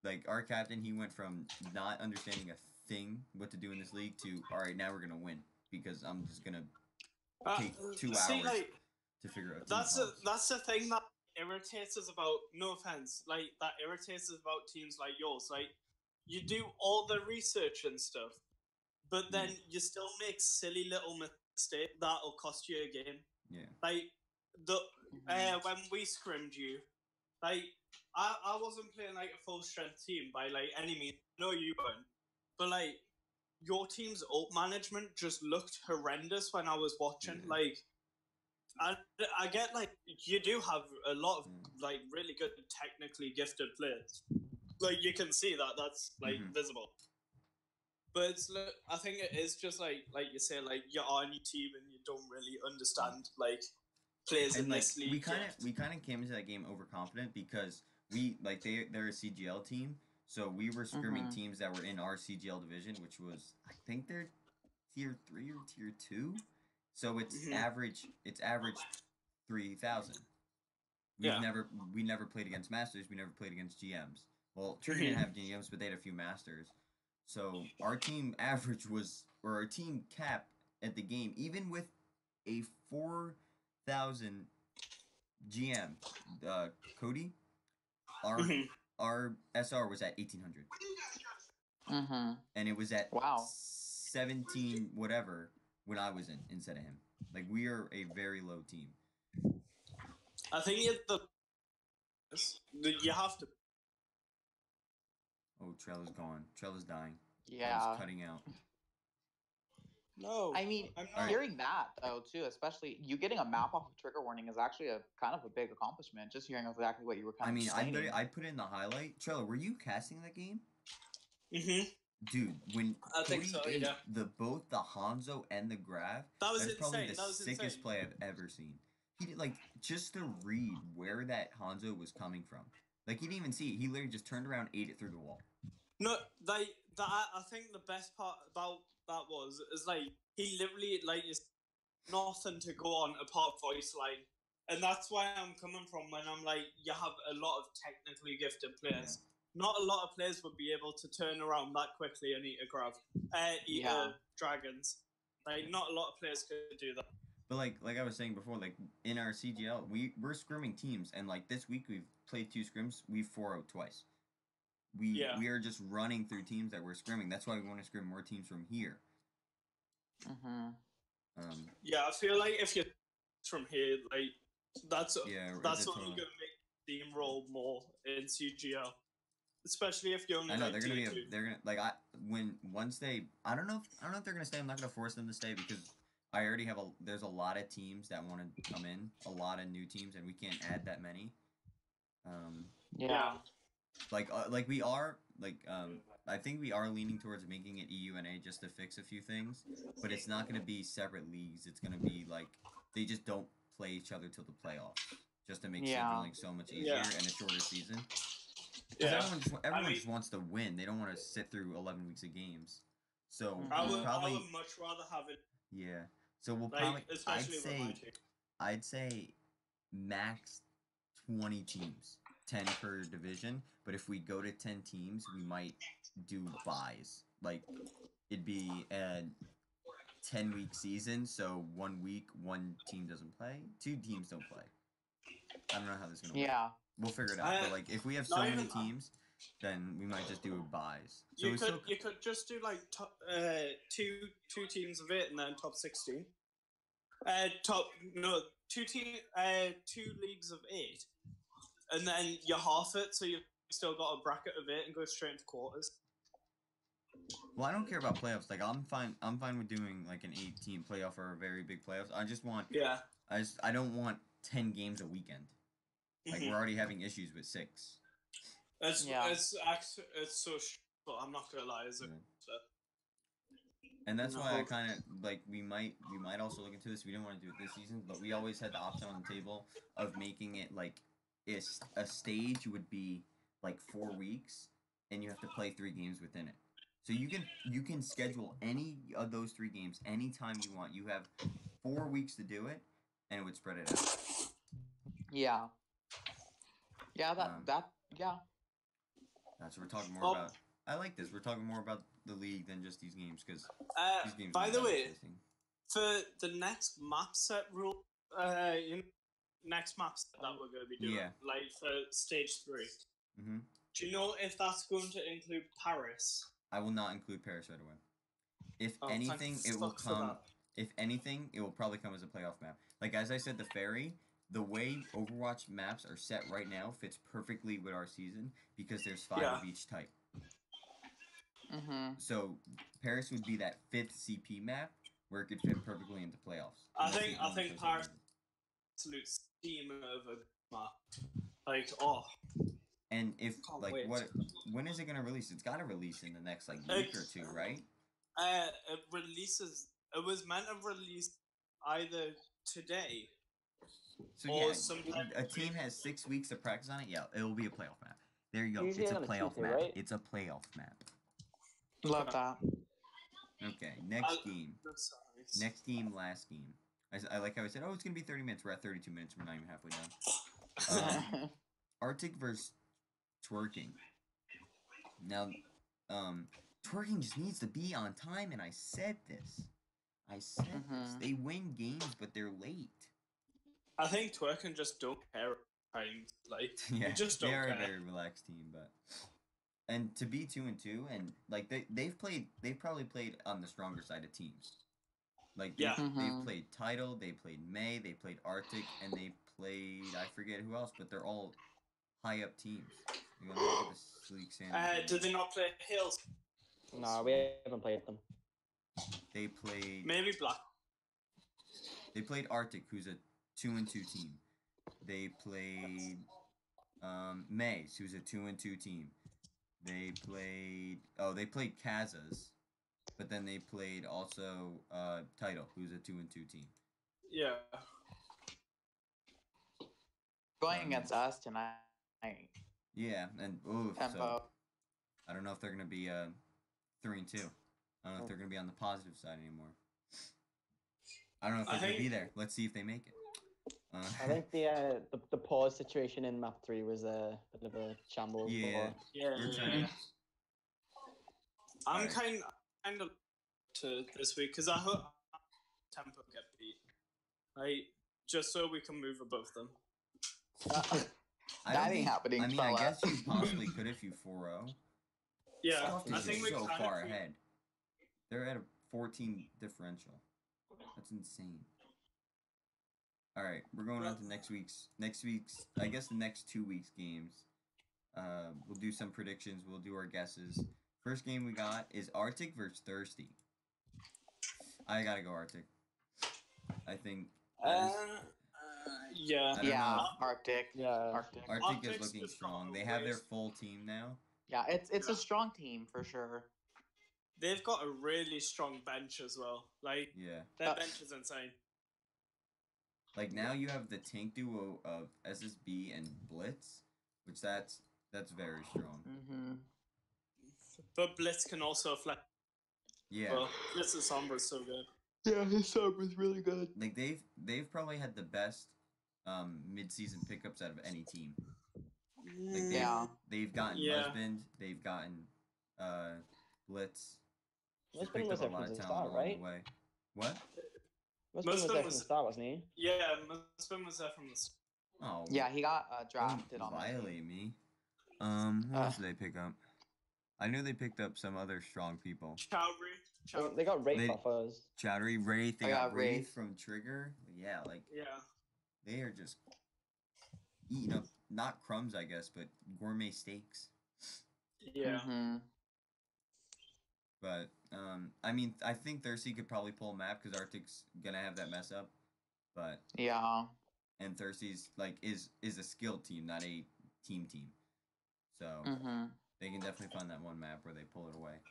[SPEAKER 5] like our captain, he went from not understanding a thing what to do in this league to all right, now we're gonna win because I'm just gonna take 2
[SPEAKER 2] see,
[SPEAKER 5] hours
[SPEAKER 2] like,
[SPEAKER 5] to figure out.
[SPEAKER 2] that's
[SPEAKER 5] team comps.
[SPEAKER 2] that's the thing that irritates us about. No offense, like that irritates us about teams like yours. Like you do all the research and stuff, but then you still make silly little mistakes that'll cost you a game.
[SPEAKER 5] Yeah.
[SPEAKER 2] Like when we scrimmed you, like I wasn't playing like a full strength team by like any means. No, you weren't. But like your team's ult management just looked horrendous when I was watching.
[SPEAKER 5] Yeah.
[SPEAKER 2] Like I get like you do have a lot of like really good technically gifted players. Like you can see that that's like visible. But it's I think it is just like you say, like you're on your team and you don't really understand like players
[SPEAKER 5] And
[SPEAKER 2] in
[SPEAKER 5] like
[SPEAKER 2] this league.
[SPEAKER 5] we kind
[SPEAKER 2] yet.
[SPEAKER 5] of came into that game overconfident because we like they're a CGL team, so we were scrimming teams that were in our CGL division, which was I think they're tier 3 or tier 2, so it's average 3,000. We never played against masters. We never played against GMs. Well, Trigger didn't have GMs, but they had a few masters. So our team average was, or our team cap at the game, even with a 4,000 GM, Cody, our SR was at 1,800, and it was at 17 whatever when I was in instead of him. Like we are a very low team.
[SPEAKER 2] I think you have to.
[SPEAKER 5] Oh, Trella's gone. Trella's dying.
[SPEAKER 6] Yeah.
[SPEAKER 5] Trella's cutting out.
[SPEAKER 2] No,
[SPEAKER 6] I mean,
[SPEAKER 2] I'm not.
[SPEAKER 6] hearing that though too, especially you getting a map off of Trigger Warning is actually a kind of a big accomplishment. Just hearing exactly what you were kind
[SPEAKER 5] I
[SPEAKER 6] of
[SPEAKER 5] mean,
[SPEAKER 6] explaining.
[SPEAKER 5] I put in the highlight. Trella, were you casting that game?
[SPEAKER 2] Mhm.
[SPEAKER 5] Dude, when
[SPEAKER 2] I think
[SPEAKER 5] Cody
[SPEAKER 2] so,
[SPEAKER 5] did
[SPEAKER 2] yeah.
[SPEAKER 5] both the Hanzo and the Grav,
[SPEAKER 2] That was
[SPEAKER 5] that's probably
[SPEAKER 2] insane.
[SPEAKER 5] the
[SPEAKER 2] That was
[SPEAKER 5] sickest
[SPEAKER 2] insane.
[SPEAKER 5] play I've ever seen. He did like just to read where that Hanzo was coming from. Like he didn't even see it. He literally just turned around, ate it through the wall.
[SPEAKER 2] No, I think the best part about that is like he literally like is nothing to go on apart voice line, and that's why I'm coming from when I'm like you have a lot of technically gifted players. Not a lot of players would be able to turn around that quickly and eat a grav, eat dragons. Like not a lot of players could do that.
[SPEAKER 5] But like I was saying before, like in our CGL, we're scrimming teams, and like this week we've played 2 scrims. We've 4-0'd twice. We are just running through teams that we're scrimming. That's why we want to scrim more teams from here.
[SPEAKER 2] Yeah, I feel like if you're from here, like that's only
[SPEAKER 5] totally.
[SPEAKER 2] going to make the team roll more in CGL, especially if you're only.
[SPEAKER 5] I know
[SPEAKER 2] like
[SPEAKER 5] they're gonna
[SPEAKER 2] tier
[SPEAKER 5] be.
[SPEAKER 2] 2.
[SPEAKER 5] They're gonna once they. I don't know if they're gonna stay. I'm not gonna force them to stay because I already have there's a lot of teams that want to come in, a lot of new teams, and we can't add that many.
[SPEAKER 2] Yeah.
[SPEAKER 5] Like we are I think we are leaning towards making it EUNA just to fix a few things, but it's not gonna be separate leagues. It's gonna be like they just don't play each other till the playoffs, just to make scheduling so much easier and a shorter season.
[SPEAKER 2] Yeah.
[SPEAKER 5] Everyone just wants to win. They don't want to sit through 11 weeks of games. So
[SPEAKER 2] I
[SPEAKER 5] we'll
[SPEAKER 2] would
[SPEAKER 5] probably
[SPEAKER 2] much rather have it.
[SPEAKER 5] yeah. So we'll
[SPEAKER 2] Like,
[SPEAKER 5] probably
[SPEAKER 2] especially with my team.
[SPEAKER 5] I'd say max 20 teams, 10 per division. But if we go to 10 teams, we might do buys. Like it'd be a 10-week season, so 1 week one team doesn't play, 2 teams don't play. I don't know how this is gonna work.
[SPEAKER 6] Yeah.
[SPEAKER 5] We'll figure it out. But like if we have so
[SPEAKER 2] not
[SPEAKER 5] many
[SPEAKER 2] even-
[SPEAKER 5] teams, then we might just do buys. So
[SPEAKER 2] You
[SPEAKER 5] it's
[SPEAKER 2] could
[SPEAKER 5] still,
[SPEAKER 2] you could just do like two teams of 8 and then top 16. Two leagues of 8, and then you half it, so you've still got a bracket of 8 and go straight into quarters.
[SPEAKER 5] well, I don't care about playoffs. Like I'm fine with doing like an 8-team playoff or a very big playoffs. I just want
[SPEAKER 2] Yeah.
[SPEAKER 5] I don't want 10 games a weekend. Like
[SPEAKER 2] Mhm.
[SPEAKER 5] we're already having issues with 6.
[SPEAKER 2] It's
[SPEAKER 6] Yeah.
[SPEAKER 2] it's so but I'm not gonna lie, is it?
[SPEAKER 5] Yeah.
[SPEAKER 2] So,
[SPEAKER 5] And that's why I
[SPEAKER 2] No.
[SPEAKER 5] kind of like we might also look into this. We didn't want to do it this season, but we always had the option on the table of making it like a stage would be like 4 weeks, and you have to play 3 games within it. So you can schedule any of those 3 games anytime you want. You have 4 weeks to do it, and it would spread it out.
[SPEAKER 6] Yeah. Yeah,
[SPEAKER 5] Um,
[SPEAKER 6] yeah.
[SPEAKER 5] That's what we're talking more
[SPEAKER 2] Oh.
[SPEAKER 5] about. I like this. We're talking more about the league than just these games because these games.
[SPEAKER 2] by
[SPEAKER 5] are
[SPEAKER 2] the
[SPEAKER 5] not
[SPEAKER 2] way,
[SPEAKER 5] interesting.
[SPEAKER 2] for the next map set rule, next map set that we're going to be doing,
[SPEAKER 5] Yeah.
[SPEAKER 2] like for stage 3,
[SPEAKER 5] hmm
[SPEAKER 2] do you know if that's going to include Paris?
[SPEAKER 5] I will not include Paris right away. If
[SPEAKER 2] Oh,
[SPEAKER 5] anything,
[SPEAKER 2] thank
[SPEAKER 5] it will
[SPEAKER 2] fuck for
[SPEAKER 5] come.
[SPEAKER 2] that.
[SPEAKER 5] If anything, it will probably come as a playoff map. Like as I said, the ferry, the way Overwatch maps are set right now fits perfectly with our season because there's 5
[SPEAKER 2] Yeah.
[SPEAKER 5] of each type.
[SPEAKER 6] Mm-hmm.
[SPEAKER 5] So Paris would be that 5th CP map where it could fit perfectly into playoffs.
[SPEAKER 2] I
[SPEAKER 5] That's the
[SPEAKER 2] think
[SPEAKER 5] only
[SPEAKER 2] Paris-
[SPEAKER 5] choice I made.
[SPEAKER 2] Absolute steam of a map. Like, oh,
[SPEAKER 5] And if
[SPEAKER 2] Can't
[SPEAKER 5] like
[SPEAKER 2] wait.
[SPEAKER 5] when is it gonna release? It's gotta release in the next like week or 2, right?
[SPEAKER 2] it releases. It was meant to release either today.
[SPEAKER 5] So
[SPEAKER 2] Or
[SPEAKER 5] yeah,
[SPEAKER 2] sometime
[SPEAKER 5] a team has 6 weeks of practice on it. Yeah, it will be a playoff map. There you go.
[SPEAKER 4] Usually
[SPEAKER 5] It's a
[SPEAKER 4] on a
[SPEAKER 5] playoff
[SPEAKER 4] Tuesday,
[SPEAKER 5] map.
[SPEAKER 4] right?
[SPEAKER 5] It's a playoff map.
[SPEAKER 6] Love that.
[SPEAKER 5] Okay, next
[SPEAKER 2] I'll-
[SPEAKER 5] game.
[SPEAKER 2] That's nice.
[SPEAKER 5] Next game, last game. I like how I said, oh, it's gonna be 30 minutes. We're at 32 minutes. We're not even halfway done. Arctic versus twerking. Now, twerking just needs to be on time, and I said this. This.
[SPEAKER 6] Mhm.
[SPEAKER 5] They win games, but they're late.
[SPEAKER 2] I think Twerken just don't care. Like,
[SPEAKER 5] Yeah,
[SPEAKER 2] they just
[SPEAKER 5] they
[SPEAKER 2] don't
[SPEAKER 5] are
[SPEAKER 2] care.
[SPEAKER 5] a very relaxed team, but and to be 2-2, and like they've probably played on the stronger side of teams. Like
[SPEAKER 2] Yeah.
[SPEAKER 5] they've
[SPEAKER 6] Mhm.
[SPEAKER 5] played Tidal, they played May, they played Arctic, and they played I forget who else, but they're all high up teams. You want to look at the Sleek Sand?
[SPEAKER 2] Did they not play Hills?
[SPEAKER 4] No, we haven't played them.
[SPEAKER 5] They played
[SPEAKER 2] Maybe Black.
[SPEAKER 5] They played Arctic, who's a 2-2 team. They played Maze, who's a 2-2 team. They played Kazas, but then they played also Tidal, who's a 2-2 team.
[SPEAKER 2] Yeah.
[SPEAKER 6] Going against us tonight.
[SPEAKER 5] Yeah, and ooh, so
[SPEAKER 6] Tempo.
[SPEAKER 5] I don't know if they're gonna be 3-2. I don't know if they're gonna be on the positive side anymore. I don't know if
[SPEAKER 2] I
[SPEAKER 5] they're gonna be
[SPEAKER 2] think-
[SPEAKER 5] there. Let's see if they make it.
[SPEAKER 4] I think the pause situation in map 3 was a bit of a shambles.
[SPEAKER 5] Yeah.
[SPEAKER 2] Yeah.
[SPEAKER 5] We're trying to-
[SPEAKER 2] I'm
[SPEAKER 5] Alright.
[SPEAKER 2] kind of to this week because I hope Tempo get beat. Like, just so we can move above them.
[SPEAKER 5] I
[SPEAKER 6] That
[SPEAKER 5] don't
[SPEAKER 6] ain't
[SPEAKER 5] think-
[SPEAKER 6] happening,
[SPEAKER 5] I mean, I
[SPEAKER 6] fella.
[SPEAKER 5] guess you possibly could if you 4-0.
[SPEAKER 2] Yeah,
[SPEAKER 5] Soft
[SPEAKER 2] I
[SPEAKER 5] is
[SPEAKER 2] think
[SPEAKER 5] just
[SPEAKER 2] we
[SPEAKER 5] so
[SPEAKER 2] kind
[SPEAKER 5] far
[SPEAKER 2] of
[SPEAKER 5] ahead. They're at a 14 differential. That's insane. All right, we're going on to next week's. I guess the next 2 weeks games. We'll do some predictions. We'll do our guesses. First game we got is Arctic versus Thirsty. I gotta go Arctic. I think
[SPEAKER 2] yeah.
[SPEAKER 5] I don't
[SPEAKER 6] Yeah,
[SPEAKER 5] know.
[SPEAKER 6] Arctic.
[SPEAKER 4] Yeah.
[SPEAKER 6] Arctic.
[SPEAKER 5] Arctic is
[SPEAKER 2] Arctic's
[SPEAKER 5] looking
[SPEAKER 2] just
[SPEAKER 5] strong.
[SPEAKER 2] not
[SPEAKER 5] They have their
[SPEAKER 2] always-
[SPEAKER 5] full team now.
[SPEAKER 6] Yeah, it's
[SPEAKER 2] Yeah.
[SPEAKER 6] a strong team for sure.
[SPEAKER 2] They've got a really strong bench as well. Like,
[SPEAKER 5] Yeah.
[SPEAKER 2] their bench is insane.
[SPEAKER 5] Like now you have the tank duo of SSB and Blitz, which that's very strong.
[SPEAKER 6] Mm-hmm.
[SPEAKER 2] But Blitz can also flex.
[SPEAKER 5] Yeah.
[SPEAKER 2] Well, Blitz and Sombra is so good.
[SPEAKER 6] Yeah, his sub was really good.
[SPEAKER 5] Like they've probably had the best mid-season pickups out of any team. Like
[SPEAKER 6] Yeah.
[SPEAKER 5] they've gotten
[SPEAKER 2] Yeah.
[SPEAKER 5] Husband, they've gotten Blitz. They've
[SPEAKER 4] Husband
[SPEAKER 5] picked
[SPEAKER 4] was
[SPEAKER 5] up a
[SPEAKER 4] there
[SPEAKER 5] lot
[SPEAKER 4] from
[SPEAKER 5] of
[SPEAKER 4] the
[SPEAKER 5] talent
[SPEAKER 4] start,
[SPEAKER 5] along
[SPEAKER 4] right?
[SPEAKER 5] the way. What?
[SPEAKER 4] Husband was
[SPEAKER 2] Husband
[SPEAKER 4] there from the
[SPEAKER 2] was-
[SPEAKER 4] start, wasn't he?
[SPEAKER 2] Yeah, Muslim was there from the start.
[SPEAKER 5] Oh.
[SPEAKER 6] Yeah, he got
[SPEAKER 5] don't
[SPEAKER 6] drafted on that team.
[SPEAKER 5] violate me. Who else did they pick up? I knew they picked up some other strong people.
[SPEAKER 2] Chowdhury.
[SPEAKER 4] They got Wraith
[SPEAKER 5] They-
[SPEAKER 4] off us.
[SPEAKER 5] Chowdhury, Wraith, they
[SPEAKER 6] I
[SPEAKER 5] got
[SPEAKER 6] got
[SPEAKER 5] Wraith
[SPEAKER 6] Wraith.
[SPEAKER 5] from Trigger. Yeah, like
[SPEAKER 2] Yeah.
[SPEAKER 5] they are just eating up not crumbs, I guess, but gourmet steaks.
[SPEAKER 2] Yeah.
[SPEAKER 6] Mm-hmm.
[SPEAKER 5] But I mean, I think Thirsty could probably pull a map because Arctic's gonna have that mess up. But
[SPEAKER 6] Yeah.
[SPEAKER 5] and Thirsty's like is a skilled team, not a team. So
[SPEAKER 6] Mm-hmm.
[SPEAKER 5] they can definitely find that one map where they pull it away.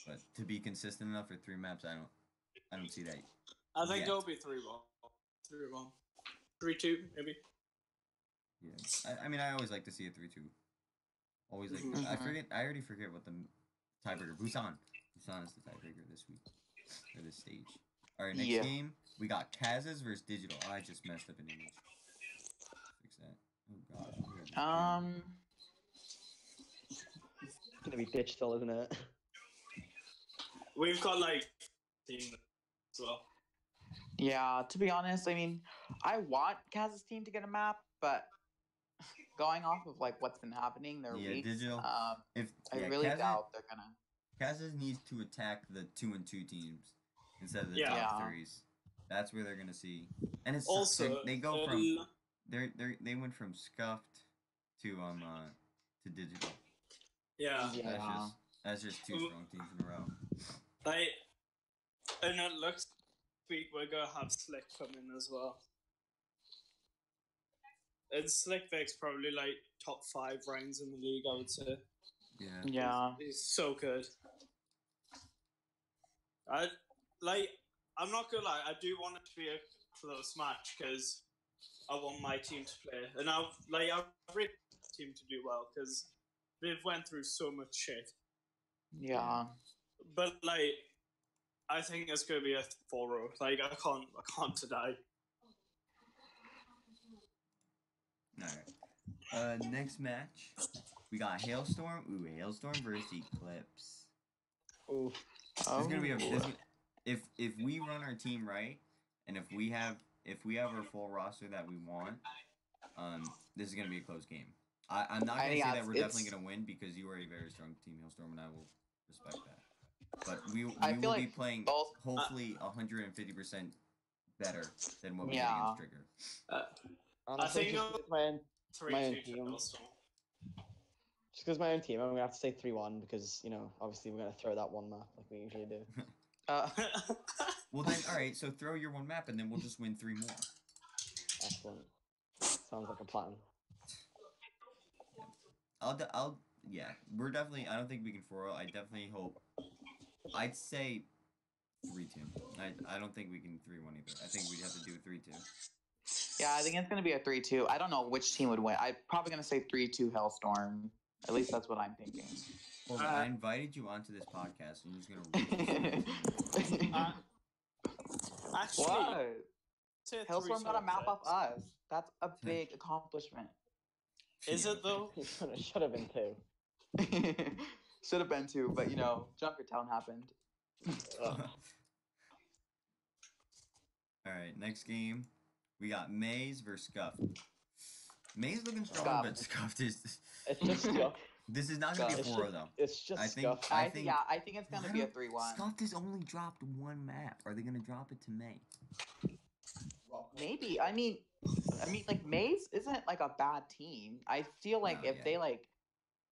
[SPEAKER 5] But to be consistent enough for 3 maps, I don't see that.
[SPEAKER 2] I think
[SPEAKER 5] Yeah.
[SPEAKER 2] it'll be 3-1. 3-1. 3-2, maybe.
[SPEAKER 5] Yeah, I mean, I always like to see a 3-2. Always like
[SPEAKER 6] Mhm.
[SPEAKER 5] I already forget what the tiebreaker. Busan is the tiebreaker this week or this stage. All right, next
[SPEAKER 6] Yeah.
[SPEAKER 5] game we got Kazas versus Digital. I just messed up an image. Fix that. Oh god. what did I just do?
[SPEAKER 4] It's gonna be digital, isn't it?
[SPEAKER 2] We've got like team as well.
[SPEAKER 6] Yeah, to be honest, I mean, I want Kaz's team to get a map, but going off of like what's been happening, their
[SPEAKER 5] Yeah,
[SPEAKER 6] weeks,
[SPEAKER 5] Digital. If
[SPEAKER 6] I
[SPEAKER 5] yeah,
[SPEAKER 6] really
[SPEAKER 5] Kazas,
[SPEAKER 6] doubt they're gonna.
[SPEAKER 5] Kazas needs to attack the 2-2 teams instead of the
[SPEAKER 2] Yeah.
[SPEAKER 5] top
[SPEAKER 6] Yeah.
[SPEAKER 5] threes. That's where they're gonna see. And it's
[SPEAKER 2] Also,
[SPEAKER 5] they go from they went from scuffed to Digital.
[SPEAKER 2] yeah.
[SPEAKER 6] Yeah.
[SPEAKER 5] That's just 2 strong teams in a row.
[SPEAKER 2] Like, and it looks week we're gonna have Slick come in as well. And Slick Vic's probably like top 5 ranks in the league, I would say.
[SPEAKER 5] Yeah.
[SPEAKER 6] Yeah.
[SPEAKER 2] He's so good. I'm not gonna lie, I do want it to be a close match because I want my team to play, and I've really want the team to do well because they've went through so much shit.
[SPEAKER 6] Yeah.
[SPEAKER 2] But like, I think it's gonna be a 4-0. Like, I can't deny.
[SPEAKER 5] Alright. Next match, we got Hailstorm. Ooh, Hailstorm versus Eclipse.
[SPEAKER 4] Ooh.
[SPEAKER 5] This is gonna be if we run our team right, and if we have our full roster that we want, this is gonna be a close game. I'm not gonna say that we're definitely gonna win because you are a very strong team, Hailstorm, and I will respect that. But we
[SPEAKER 6] feel
[SPEAKER 5] will be
[SPEAKER 6] like
[SPEAKER 5] playing
[SPEAKER 6] both-
[SPEAKER 5] hopefully 150% better than what we did
[SPEAKER 6] Yeah.
[SPEAKER 5] against Trigger.
[SPEAKER 4] Honestly,
[SPEAKER 2] think
[SPEAKER 4] just
[SPEAKER 2] I'll-
[SPEAKER 4] 'cause my own
[SPEAKER 2] 3-2 to
[SPEAKER 4] team.
[SPEAKER 2] Hailstorm.
[SPEAKER 4] just 'cause my own team, I'm gonna have to say 3-1 because obviously we're gonna throw that one map like we usually do.
[SPEAKER 5] Well then, all right. So throw your one map, and then we'll just win 3 more.
[SPEAKER 4] Excellent. Sounds like a plan.
[SPEAKER 5] Yeah. We're definitely. I don't think we can 4-0. I definitely hope. I'd say 3-2. I don't think we can 3-1 either. I think we'd have to do a 3-2.
[SPEAKER 6] Yeah, I think it's gonna be a 3-2. I don't know which team would win. I'm probably gonna say 3-2 Hailstorm. At least that's what I'm thinking.
[SPEAKER 5] Well, I invited you onto this podcast, and you're just gonna.
[SPEAKER 2] Actually,
[SPEAKER 6] What?
[SPEAKER 2] say a
[SPEAKER 6] Hailstorm
[SPEAKER 2] 3-2
[SPEAKER 6] got a map off
[SPEAKER 2] upset.
[SPEAKER 6] us. That's a big accomplishment.
[SPEAKER 2] Is it though?
[SPEAKER 4] It should have been 2.
[SPEAKER 6] Should have been 2, but Junkertown happened.
[SPEAKER 5] All right. Next game, we got Maze versus Scuffed. Maze looking strong,
[SPEAKER 6] Scuffed.
[SPEAKER 5] but Scuffed is.
[SPEAKER 4] It's just Scuffed.
[SPEAKER 5] This is not gonna be a
[SPEAKER 4] It's
[SPEAKER 5] 4-0
[SPEAKER 4] just-
[SPEAKER 5] though.
[SPEAKER 4] It's just
[SPEAKER 5] I think-
[SPEAKER 4] Scuffed.
[SPEAKER 5] I think-
[SPEAKER 6] I think it's gonna be a 3-1.
[SPEAKER 5] Scuffed has only dropped 1 map. Are they gonna drop it to May?
[SPEAKER 6] Maybe. I mean, like Maze isn't like a bad team. I feel like
[SPEAKER 5] No,
[SPEAKER 6] if
[SPEAKER 5] yeah.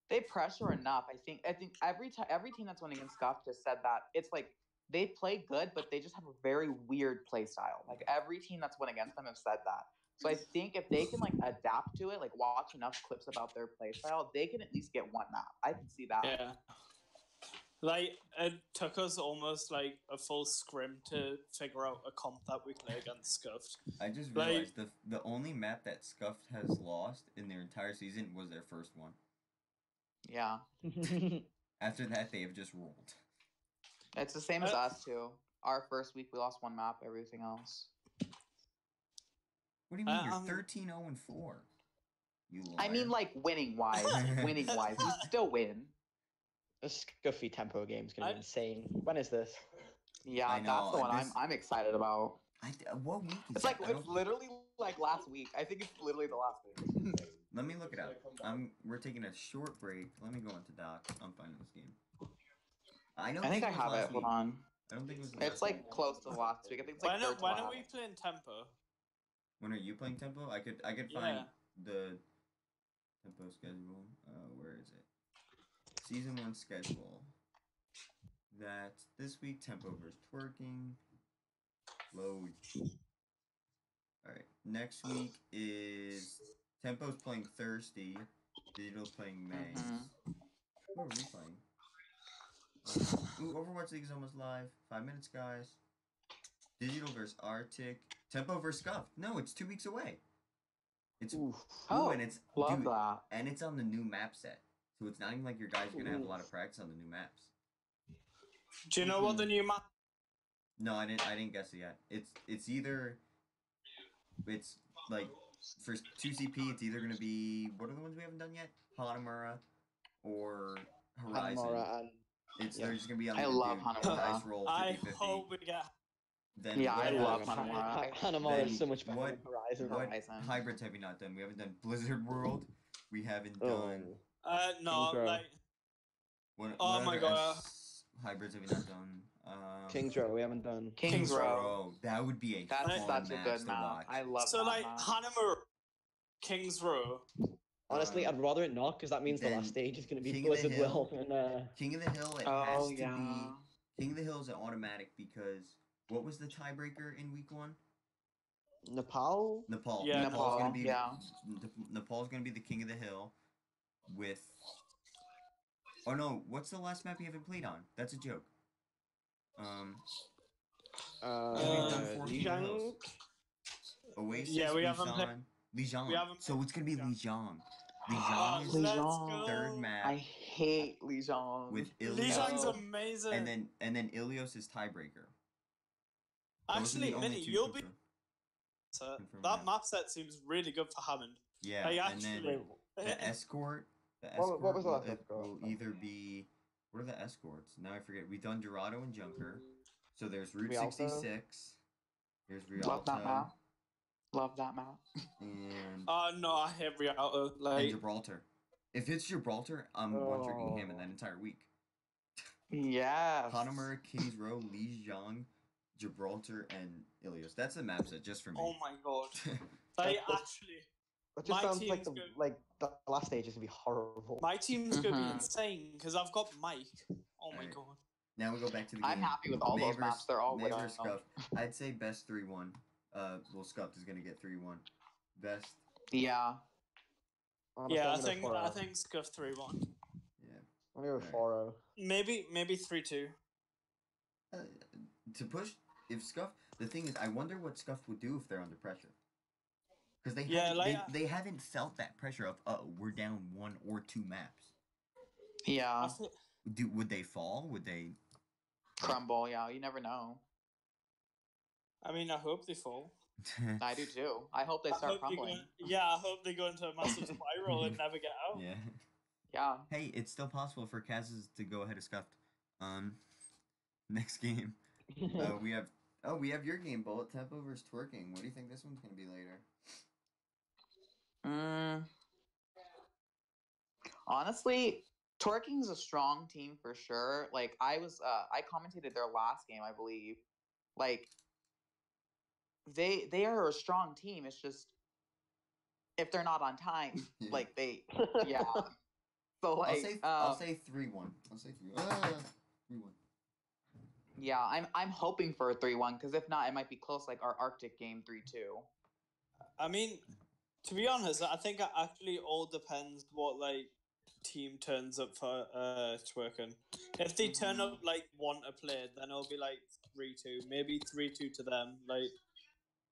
[SPEAKER 6] they pressure enough, I think every team that's won against Scuff just said that it's like they play good, but they just have a very weird play style. Like every team that's won against them have said that. So I think if they can like adapt to it, like watch enough clips about their play style, they can at least get 1 map. I can see that.
[SPEAKER 2] Yeah. Like, it took us almost like a full scrim to figure out a comp that we play against Scuffed.
[SPEAKER 5] I just
[SPEAKER 2] Like-
[SPEAKER 5] realized the only map that Scuffed has lost in their entire season was their first one.
[SPEAKER 6] Yeah.
[SPEAKER 5] After that, they have just rolled.
[SPEAKER 6] It's the same as us too. Our first week we lost 1 map, everything else.
[SPEAKER 5] What do you mean? You're
[SPEAKER 2] Um,
[SPEAKER 5] 13-0-4. You liar.
[SPEAKER 6] I mean like winning wise. We still win.
[SPEAKER 4] The Scuffy tempo game's gonna be
[SPEAKER 2] I-
[SPEAKER 4] insane. When is this?
[SPEAKER 6] Yeah,
[SPEAKER 5] I know,
[SPEAKER 6] that's the one
[SPEAKER 5] this-
[SPEAKER 6] I'm excited about.
[SPEAKER 5] What week is
[SPEAKER 6] It's
[SPEAKER 5] that?
[SPEAKER 6] like
[SPEAKER 5] I
[SPEAKER 6] it's
[SPEAKER 5] don't-
[SPEAKER 6] literally like last week. I think it's literally the last week.
[SPEAKER 5] Let me look it up. We're taking a short break. Let me go into doc. I'm finding this game. I don't
[SPEAKER 6] I think I
[SPEAKER 5] it was
[SPEAKER 6] have
[SPEAKER 5] last
[SPEAKER 6] it.
[SPEAKER 5] week.
[SPEAKER 6] Hold on.
[SPEAKER 5] I don't think it was.
[SPEAKER 6] It's like close to last week. I think it's like third to
[SPEAKER 2] When are
[SPEAKER 6] last.
[SPEAKER 2] we playing Tempo?
[SPEAKER 5] When are you playing tempo? I could find
[SPEAKER 2] Yeah.
[SPEAKER 5] the tempo schedule. Where is it? Season 1 schedule. That's this week. Tempo versus twerking. Load. All right. Next week is Tempo's playing Thirsty. Digital's playing May. Who are we playing? Ooh, Overwatch League is almost live. 5 minutes, guys. Digital versus Arctic. Tempo versus Scuff. No, it's 2 weeks away. It's
[SPEAKER 6] Oh,
[SPEAKER 5] and it's
[SPEAKER 6] love that.
[SPEAKER 5] and it's on the new map set. So it's not even like your guys are gonna have a lot of practice on the new maps.
[SPEAKER 2] Do you know what the new map?
[SPEAKER 5] No, I didn't guess it yet. It's either it's like for 2CP it's either gonna be what are the ones we haven't done yet? Hanamura or Horizon.
[SPEAKER 4] Hanamura and
[SPEAKER 5] They're just gonna be on
[SPEAKER 6] I
[SPEAKER 5] the
[SPEAKER 6] love
[SPEAKER 5] dice
[SPEAKER 6] Hanamura.
[SPEAKER 5] roll 50-50.
[SPEAKER 2] I hope we get.
[SPEAKER 5] Then
[SPEAKER 6] Yeah, I
[SPEAKER 5] what,
[SPEAKER 6] love Hanamura.
[SPEAKER 4] Hanamura
[SPEAKER 5] then
[SPEAKER 4] is so much better
[SPEAKER 5] what-
[SPEAKER 4] than Horizon.
[SPEAKER 5] What
[SPEAKER 6] Horizon.
[SPEAKER 5] hybrids have we not done? We haven't done Blizzard World. We haven't
[SPEAKER 4] Oh.
[SPEAKER 5] done.
[SPEAKER 2] No,
[SPEAKER 4] Kings Row.
[SPEAKER 2] like
[SPEAKER 5] What
[SPEAKER 2] my
[SPEAKER 5] other
[SPEAKER 2] God.
[SPEAKER 5] hybrids have we not done?
[SPEAKER 4] Kings Row, we haven't done.
[SPEAKER 6] Kings Row.
[SPEAKER 5] Row. That would be a
[SPEAKER 6] That's
[SPEAKER 5] fun
[SPEAKER 6] such a
[SPEAKER 5] match
[SPEAKER 6] good
[SPEAKER 5] to
[SPEAKER 6] map.
[SPEAKER 5] watch.
[SPEAKER 6] I love
[SPEAKER 2] so
[SPEAKER 6] that
[SPEAKER 2] like
[SPEAKER 6] map.
[SPEAKER 2] Hanamura, Kings Row.
[SPEAKER 4] Honestly, I'd rather it not, because that means the
[SPEAKER 5] Then
[SPEAKER 4] last stage is going to be
[SPEAKER 5] King of the
[SPEAKER 4] Blizzard
[SPEAKER 5] Hill.
[SPEAKER 4] Will. And
[SPEAKER 5] King of the Hill. It
[SPEAKER 6] Oh
[SPEAKER 5] has to
[SPEAKER 6] yeah.
[SPEAKER 5] be. King of the Hill is an automatic because what was the tiebreaker in week 1?
[SPEAKER 4] Nepal.
[SPEAKER 5] Nepal.
[SPEAKER 2] Yeah,
[SPEAKER 5] Nepal's gonna
[SPEAKER 6] Nepal,
[SPEAKER 5] be.
[SPEAKER 6] yeah.
[SPEAKER 5] Nepal's gonna be the King of the Hill, with. Oh no! What's the last map you haven't played on? That's a joke. We've done 4 King of the Hills. Oasis.
[SPEAKER 2] Yeah, we haven't played-
[SPEAKER 5] Lijiang.
[SPEAKER 2] we haven't
[SPEAKER 5] So it's gonna be Lijiang.
[SPEAKER 2] Oh,
[SPEAKER 5] Lijiang is
[SPEAKER 2] let's
[SPEAKER 6] Lijiang.
[SPEAKER 2] go.
[SPEAKER 5] third map
[SPEAKER 6] I hate Lijiang.
[SPEAKER 5] with
[SPEAKER 2] Lijiang's
[SPEAKER 5] Ilios,
[SPEAKER 2] amazing.
[SPEAKER 5] and then Ilios is tiebreaker. Those are
[SPEAKER 2] Actually,
[SPEAKER 5] the only
[SPEAKER 2] Minnie,
[SPEAKER 5] 2
[SPEAKER 2] you'll be.
[SPEAKER 5] confirmed. Confirmed
[SPEAKER 2] That
[SPEAKER 5] maps.
[SPEAKER 2] map set seems really good for Hammond.
[SPEAKER 5] Yeah,
[SPEAKER 2] Like,
[SPEAKER 5] and then
[SPEAKER 2] actually-
[SPEAKER 5] the escort. The
[SPEAKER 4] What-
[SPEAKER 5] escort
[SPEAKER 4] what was the last
[SPEAKER 5] will,
[SPEAKER 4] escort?
[SPEAKER 5] will either be. What are the escorts? Now I forget. We've done Dorado and Junker. So there's Route
[SPEAKER 4] Rialto.
[SPEAKER 5] 66. There's
[SPEAKER 6] Love that
[SPEAKER 5] Rialto.
[SPEAKER 6] map. Love that map.
[SPEAKER 5] And,
[SPEAKER 2] No, I hate Rialto.
[SPEAKER 5] and
[SPEAKER 2] Like,
[SPEAKER 5] Gibraltar. If it's Gibraltar, I'm one-tricking him in that entire week.
[SPEAKER 6] Yes.
[SPEAKER 5] Hanamura, Kings Row, Lijiang, Gibraltar, and Ilios. That's the map set just for me.
[SPEAKER 2] oh my god. Like, actually,
[SPEAKER 4] That just
[SPEAKER 2] My
[SPEAKER 4] sounds like
[SPEAKER 2] team's good.
[SPEAKER 4] the last stage is going to be horrible.
[SPEAKER 2] my team's gonna be
[SPEAKER 6] Mhm.
[SPEAKER 2] insane because I've got Mike. Oh my
[SPEAKER 5] Alright.
[SPEAKER 2] god.
[SPEAKER 5] Now we go back to the game.
[SPEAKER 6] I'm happy with all those
[SPEAKER 5] Maver-
[SPEAKER 6] maps. They're all
[SPEAKER 5] Maver
[SPEAKER 6] good.
[SPEAKER 5] Scuff. I'd say best 3-1. Well, Scuff is gonna get 3-1. Best.
[SPEAKER 6] Yeah.
[SPEAKER 4] Honestly,
[SPEAKER 2] Yeah,
[SPEAKER 4] I'm
[SPEAKER 2] I
[SPEAKER 4] gonna
[SPEAKER 2] think
[SPEAKER 4] go 4-0.
[SPEAKER 2] I think Scuff 3-1.
[SPEAKER 5] Yeah.
[SPEAKER 4] I'm going to go
[SPEAKER 5] Alright.
[SPEAKER 4] 4-0.
[SPEAKER 2] Maybe 3-2.
[SPEAKER 5] To push, if Scuff. The thing is, I wonder what Scuff would do if they're under pressure. Because they
[SPEAKER 2] Yeah,
[SPEAKER 5] haven't,
[SPEAKER 2] like,
[SPEAKER 5] they haven't felt that pressure of we're down 1 or 2 maps.
[SPEAKER 6] Yeah.
[SPEAKER 2] I feel-
[SPEAKER 5] Would they fall? Would they?
[SPEAKER 6] Crumble. Yeah. You never know.
[SPEAKER 2] I mean, I hope they fall.
[SPEAKER 6] I do too. I hope they
[SPEAKER 2] I
[SPEAKER 6] start
[SPEAKER 2] hope they
[SPEAKER 6] crumbling.
[SPEAKER 2] I hope they go into a massive spiral and never get out.
[SPEAKER 5] Yeah.
[SPEAKER 6] Yeah.
[SPEAKER 5] Hey, it's still possible for Kaz's to go ahead of Scuffed. Next game. We have your game, Bullet Tempo versus Twerking. What do you think this one's gonna be later?
[SPEAKER 6] Honestly, Twerking's a strong team for sure. Like I commentated their last game, I believe. Like they are a strong team. It's just if they're not on time,
[SPEAKER 5] Yeah.
[SPEAKER 6] like they yeah. So like
[SPEAKER 5] I'll say 3-1. I'll say 3-1. 3-1.
[SPEAKER 6] yeah, I'm hoping for a 3-1 because if not, it might be close like our Arctic game 3-2.
[SPEAKER 2] I mean, to be honest, I think it actually all depends what like team turns up for Twerking. If they turn up like want to play, then it'll be like 3-2, maybe 3-2 to them. Like,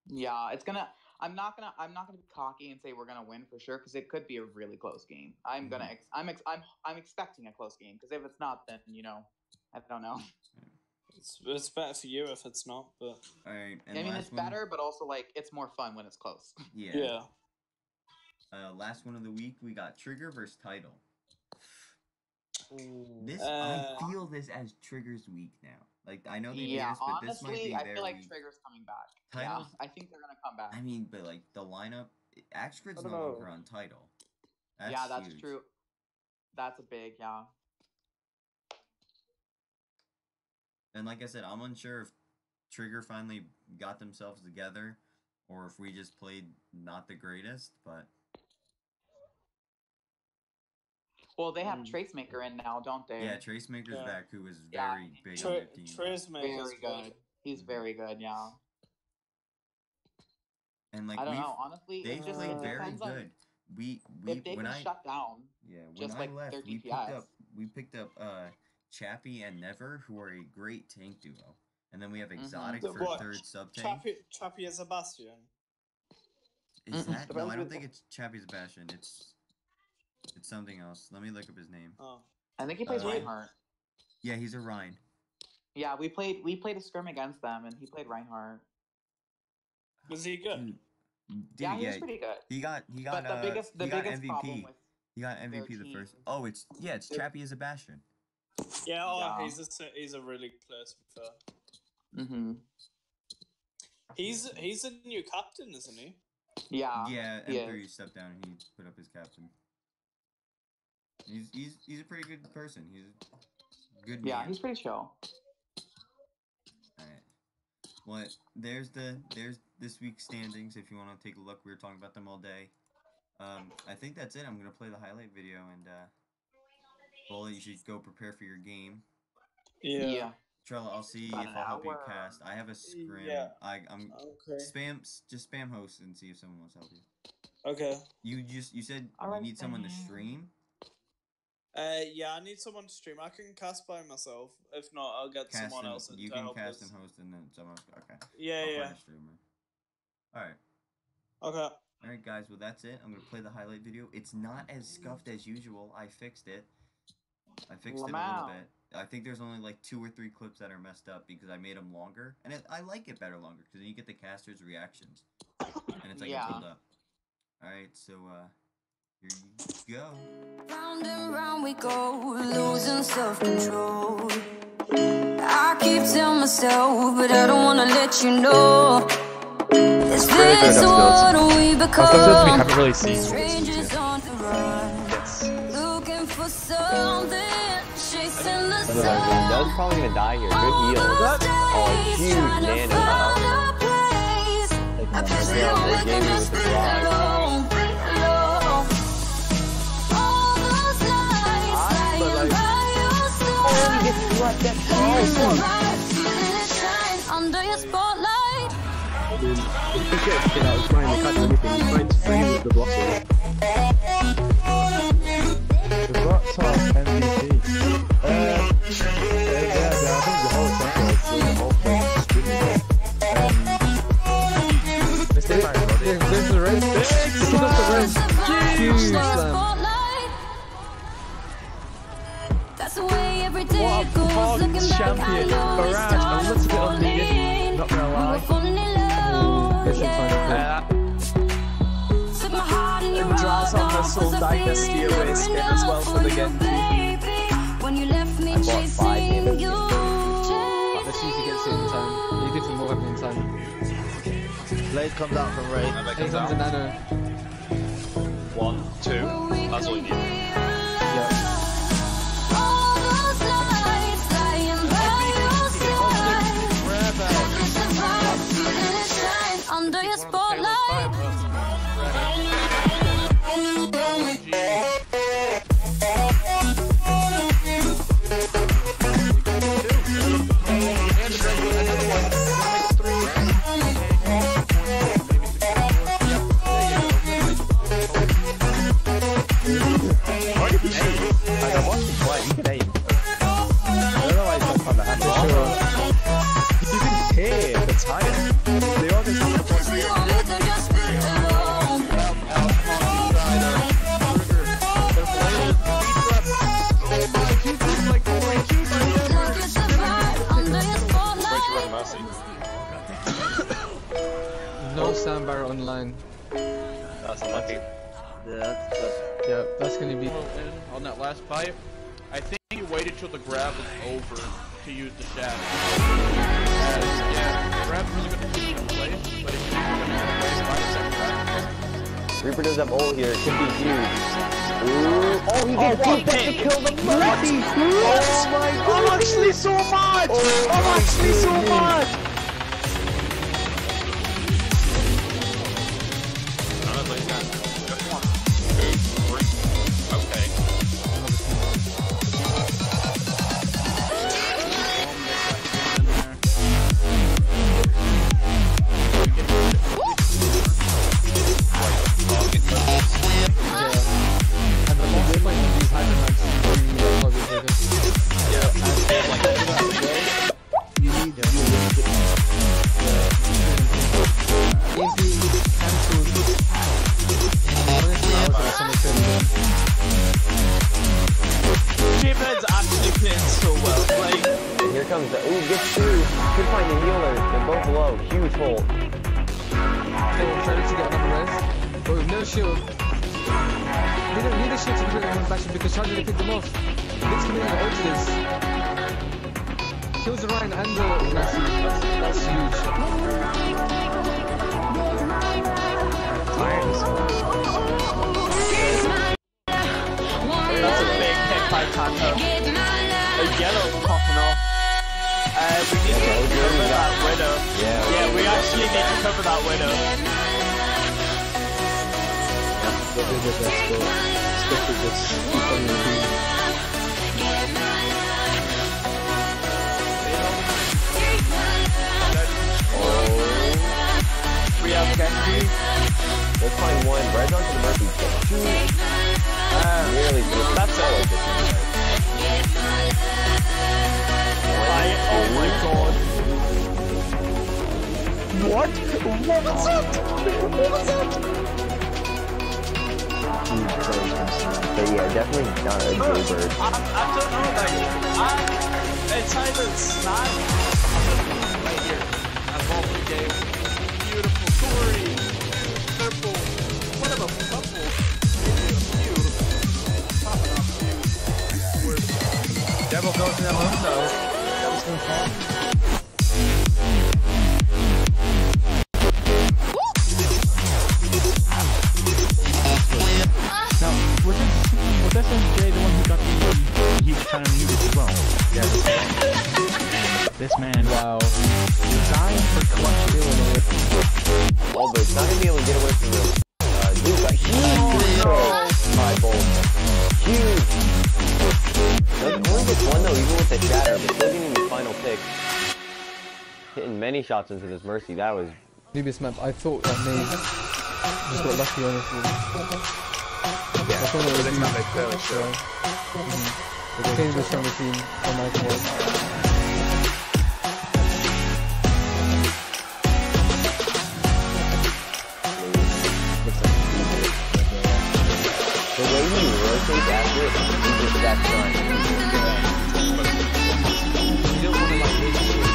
[SPEAKER 6] Yeah, it's gonna. I'm not gonna be cocky and say we're gonna win for sure because it could be a really close game. I'm gonna. I'm expecting a close game because if it's not, then I don't know.
[SPEAKER 2] it's better for you if it's not, but
[SPEAKER 5] All right. And
[SPEAKER 6] I mean,
[SPEAKER 5] last
[SPEAKER 6] it's
[SPEAKER 5] one,
[SPEAKER 6] better, but also like it's more fun when it's close.
[SPEAKER 5] Yeah.
[SPEAKER 2] yeah.
[SPEAKER 5] Last one of the week, we got Trigger versus Title.
[SPEAKER 4] Ooh.
[SPEAKER 5] This
[SPEAKER 2] Uh,
[SPEAKER 5] I feel this as Trigger's week now. Like I know they beat
[SPEAKER 6] Yeah,
[SPEAKER 5] us, but this might be
[SPEAKER 6] honestly, I
[SPEAKER 5] their
[SPEAKER 6] feel like
[SPEAKER 5] week.
[SPEAKER 6] Trigger's coming back.
[SPEAKER 5] Titles-
[SPEAKER 6] Yeah, I think they're gonna come back.
[SPEAKER 5] I mean, but like the lineup, Axgrid's
[SPEAKER 4] I
[SPEAKER 5] no
[SPEAKER 4] don't know.
[SPEAKER 5] longer on Title.
[SPEAKER 6] Yeah, that's
[SPEAKER 5] huge.
[SPEAKER 6] true. That's a big, yeah.
[SPEAKER 5] And like I said, I'm unsure if Trigger finally got themselves together or if we just played not the greatest, but
[SPEAKER 6] Well, they have Tracemaker in now, don't they?
[SPEAKER 5] yeah, Tracemaker's
[SPEAKER 2] Yeah.
[SPEAKER 5] back, who was
[SPEAKER 6] Yeah.
[SPEAKER 5] very big on their team.
[SPEAKER 2] Tracemaker's
[SPEAKER 6] Very good. He's very good, yeah.
[SPEAKER 5] And like
[SPEAKER 6] I don't know, honestly,
[SPEAKER 5] they
[SPEAKER 6] it just
[SPEAKER 5] played
[SPEAKER 6] it
[SPEAKER 5] very
[SPEAKER 6] depends on
[SPEAKER 5] good. We
[SPEAKER 6] if they
[SPEAKER 5] when
[SPEAKER 6] can
[SPEAKER 5] I
[SPEAKER 6] shut down.
[SPEAKER 5] yeah when
[SPEAKER 6] just
[SPEAKER 5] I
[SPEAKER 6] like
[SPEAKER 5] left,
[SPEAKER 6] their
[SPEAKER 5] we
[SPEAKER 6] DPS.
[SPEAKER 5] picked up Chappie and Never, who are a great tank duo, and then we have Exotic
[SPEAKER 2] The
[SPEAKER 5] for
[SPEAKER 2] what?
[SPEAKER 5] third sub tank.
[SPEAKER 2] Chappie is a bastion.
[SPEAKER 5] Is that no?
[SPEAKER 4] Depends
[SPEAKER 5] I don't
[SPEAKER 4] with-
[SPEAKER 5] think it's Chappie's Bastion. It's something else. Let me look up his name.
[SPEAKER 2] Oh.
[SPEAKER 6] I think he plays
[SPEAKER 5] Uh,
[SPEAKER 6] Reinhardt.
[SPEAKER 5] Yeah, he's a Rhine.
[SPEAKER 6] Yeah, we played a scrim against them, and he played Reinhardt.
[SPEAKER 2] Was he good?
[SPEAKER 5] Dude,
[SPEAKER 6] Yeah, he was pretty good.
[SPEAKER 5] he got
[SPEAKER 6] But the biggest
[SPEAKER 5] he got
[SPEAKER 6] problem
[SPEAKER 5] MVP.
[SPEAKER 6] with
[SPEAKER 5] He got MVP the
[SPEAKER 6] team.
[SPEAKER 5] first. Oh, it's Chappie as a Bastion.
[SPEAKER 2] Yeah,
[SPEAKER 6] Yeah.
[SPEAKER 2] he's a really good player, to be fair.
[SPEAKER 6] Mm-hmm.
[SPEAKER 2] He's a new captain, isn't he?
[SPEAKER 6] Yeah.
[SPEAKER 5] Yeah,
[SPEAKER 6] he
[SPEAKER 5] M3
[SPEAKER 6] is.
[SPEAKER 5] stepped down and he put up his captain. He's a pretty good person. He's a good
[SPEAKER 6] Yeah,
[SPEAKER 5] man.
[SPEAKER 6] he's pretty chill.
[SPEAKER 5] Alright. Well, there's this week's standings. If you want to take a look, we were talking about them all day. I think that's it. I'm gonna play the highlight video and Bola, you should go prepare for your game.
[SPEAKER 2] Yeah.
[SPEAKER 5] Trella, I'll see
[SPEAKER 6] About
[SPEAKER 5] if
[SPEAKER 6] an
[SPEAKER 5] I'll help you
[SPEAKER 6] hour.
[SPEAKER 5] cast. I have a scrim.
[SPEAKER 2] Yeah.
[SPEAKER 5] I'm
[SPEAKER 2] Okay.
[SPEAKER 5] just spam host and see if someone wants to help you.
[SPEAKER 2] Okay.
[SPEAKER 5] You said you
[SPEAKER 6] Alright,
[SPEAKER 5] need someone to
[SPEAKER 6] then.
[SPEAKER 5] stream.
[SPEAKER 2] Yeah, I need someone to stream. I can cast by myself. If not, I'll get
[SPEAKER 5] Cast
[SPEAKER 2] someone
[SPEAKER 5] and,
[SPEAKER 2] else in
[SPEAKER 5] you
[SPEAKER 2] to
[SPEAKER 5] can
[SPEAKER 2] help
[SPEAKER 5] cast
[SPEAKER 2] us.
[SPEAKER 5] and host and then someone else. Okay.
[SPEAKER 2] Yeah,
[SPEAKER 5] I'll
[SPEAKER 2] yeah.
[SPEAKER 5] find a streamer. Alright.
[SPEAKER 2] Okay.
[SPEAKER 5] Alright guys, well that's it. I'm gonna play the highlight video. It's not as scuffed as usual. I fixed it. I fixed it a little
[SPEAKER 6] Lamau.
[SPEAKER 5] bit. I think there's only like 2 or 3 clips that are messed up because I made them longer. And I like it better longer because then you get the casters' reactions. And it's like
[SPEAKER 6] Yeah.
[SPEAKER 5] a build up. Alright, so here you go.
[SPEAKER 1] Round and round we go, losing self-control. I keep telling myself, but I don't wanna let you know. Is this what we become?
[SPEAKER 7] We haven't really seen
[SPEAKER 1] Strangers on the run,
[SPEAKER 7] Yes.
[SPEAKER 1] looking for something, chasing the
[SPEAKER 4] Does
[SPEAKER 1] sun.
[SPEAKER 4] probably gonna die here. Good heal. Oh, huge nano. They gave me with the drive.
[SPEAKER 1] Under your spotlight.
[SPEAKER 7] If you get a kid out of mind, they can't do anything. You find free with the blossom. We've got top MVP. Yeah, I think the whole sector, the whole thing is really good. Let's take back, buddy. There's the red. Look at the red. Huge slam.
[SPEAKER 1] That's the way every day
[SPEAKER 7] What a
[SPEAKER 1] goes.
[SPEAKER 7] Morgan
[SPEAKER 1] Looking back,
[SPEAKER 7] champion. Barrage, a little bit unneeded, not gonna lie.
[SPEAKER 1] This
[SPEAKER 7] This is fun.
[SPEAKER 1] and draws on the Soul Dynasty away skin as well for the Genji. When you left me
[SPEAKER 4] I bought 5
[SPEAKER 1] chasing
[SPEAKER 4] names.
[SPEAKER 1] you.
[SPEAKER 7] Let's see if he gets it in time. He did some more in time.
[SPEAKER 8] Blade comes out from Ray.
[SPEAKER 7] Here comes the nano.
[SPEAKER 8] 1, 2. That's all you need.
[SPEAKER 7] Yeah.
[SPEAKER 1] All those nights lying by your side. Survive, feeling it shine under your spotlight.
[SPEAKER 8] Like, I watched him play, he can aim. I don't know why he's not on the hand.
[SPEAKER 7] You can hear the tire. They always have to
[SPEAKER 1] It's the only thing just alone. Like you survive under your spotlight.
[SPEAKER 7] no sandbar online.
[SPEAKER 8] That's unlucky.
[SPEAKER 7] Yeah, that's gonna be.
[SPEAKER 9] On that last fight, I think he waited till the grab was over to use the shadow. Yeah, the grab's really good to keep in place, but if you think you're gonna get a place by the second grab,
[SPEAKER 4] Reaper does have ult here. It could be huge. Oh, he gets deep to kill the Mercy!
[SPEAKER 8] Oh my god! I'm actually so much! I'm actually so much!
[SPEAKER 2] J-Bed's actually playing so well. Like,
[SPEAKER 4] and here comes the gets two. Could find the healer. They're both low. Huge hole.
[SPEAKER 10] They will try to get another res, but with no shield. They don't need a shield to put it in faction because Charger picked them off. Blitz coming out of this. Kills the Ryan and the Mercy. That's huge.
[SPEAKER 2] that's a big pick by Kanto. The yellow's popping off. We need to cover that Widow. Yeah, we actually need to cover that Widow. We have Genji.
[SPEAKER 4] Let's find one. Red on to the Mercy. Two. Nearly.
[SPEAKER 2] That's it. Oh my god.
[SPEAKER 8] What? What was that? What was that?
[SPEAKER 4] But yeah, definitely not a Jaybird.
[SPEAKER 2] I don't know, like, it's either Snap right here. I've all the game. Beautiful story. Purple. What about purple?
[SPEAKER 8] Devil goes in that one though. That was gonna fall. Now, was SMJ the one who got the he was trying to mute it as well? Yeah. This man, wow. Designed for clutch ability.
[SPEAKER 4] Oh, but it's not gonna be able to get away from the Duke. A huge by Bolt. Huge. Only gets one though, even with the shatter, but still getting the final pick. Hitting many shots into this Mercy. That was
[SPEAKER 10] Previous map, I thought that May just got lucky on it.
[SPEAKER 8] Yeah,
[SPEAKER 10] I thought it was
[SPEAKER 8] this map they clearly show.
[SPEAKER 10] They changed the stronger team from my point.
[SPEAKER 4] the way he rotates after it. He just that's not.
[SPEAKER 10] You don't want to like wait for the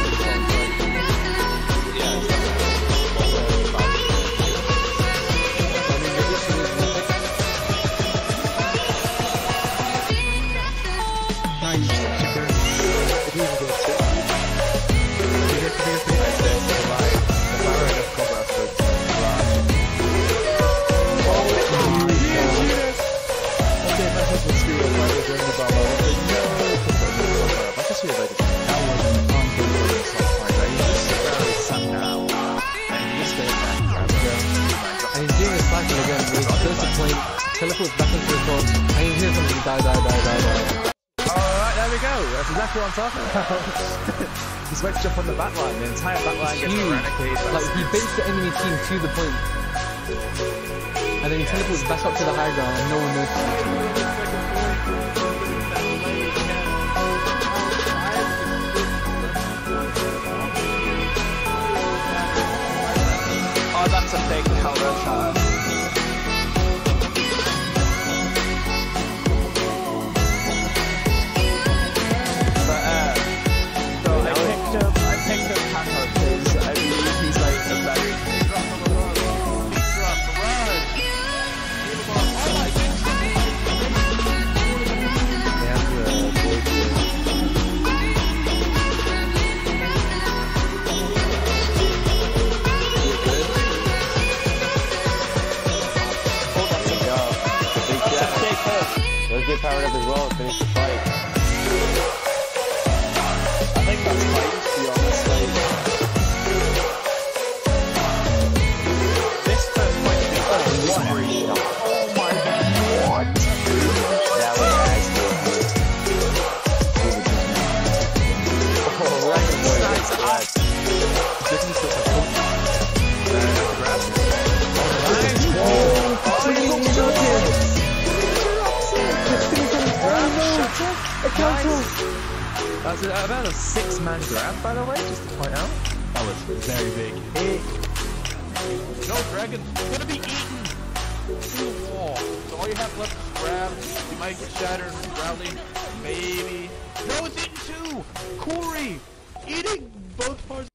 [SPEAKER 10] teleports back into the front, and you hear something die.
[SPEAKER 8] Alright, there we go. That's exactly what I'm talking about. He's about to jump on the backline. The entire backline gets eradicated.
[SPEAKER 10] Like, he baits the enemy team to the point, and then he teleports back up to the high ground, and no one knows.
[SPEAKER 2] Oh, that's a big counter shot.
[SPEAKER 4] powered up as well and finished the fight.
[SPEAKER 3] I think that's fine, to be honest. Like, this first fight is
[SPEAKER 4] What a shot.
[SPEAKER 3] oh my god.
[SPEAKER 4] That was actually oh, right in the
[SPEAKER 8] Nice. Getting to the point. Grab. That's about a 6-man grab, by the way, just to point out. That was very big.
[SPEAKER 9] No, Dragon's gonna be eaten through the wall. So all you have left is grab. You might get shattered, Rowley, maybe. No, it's eaten too! Corey! Eating both parts.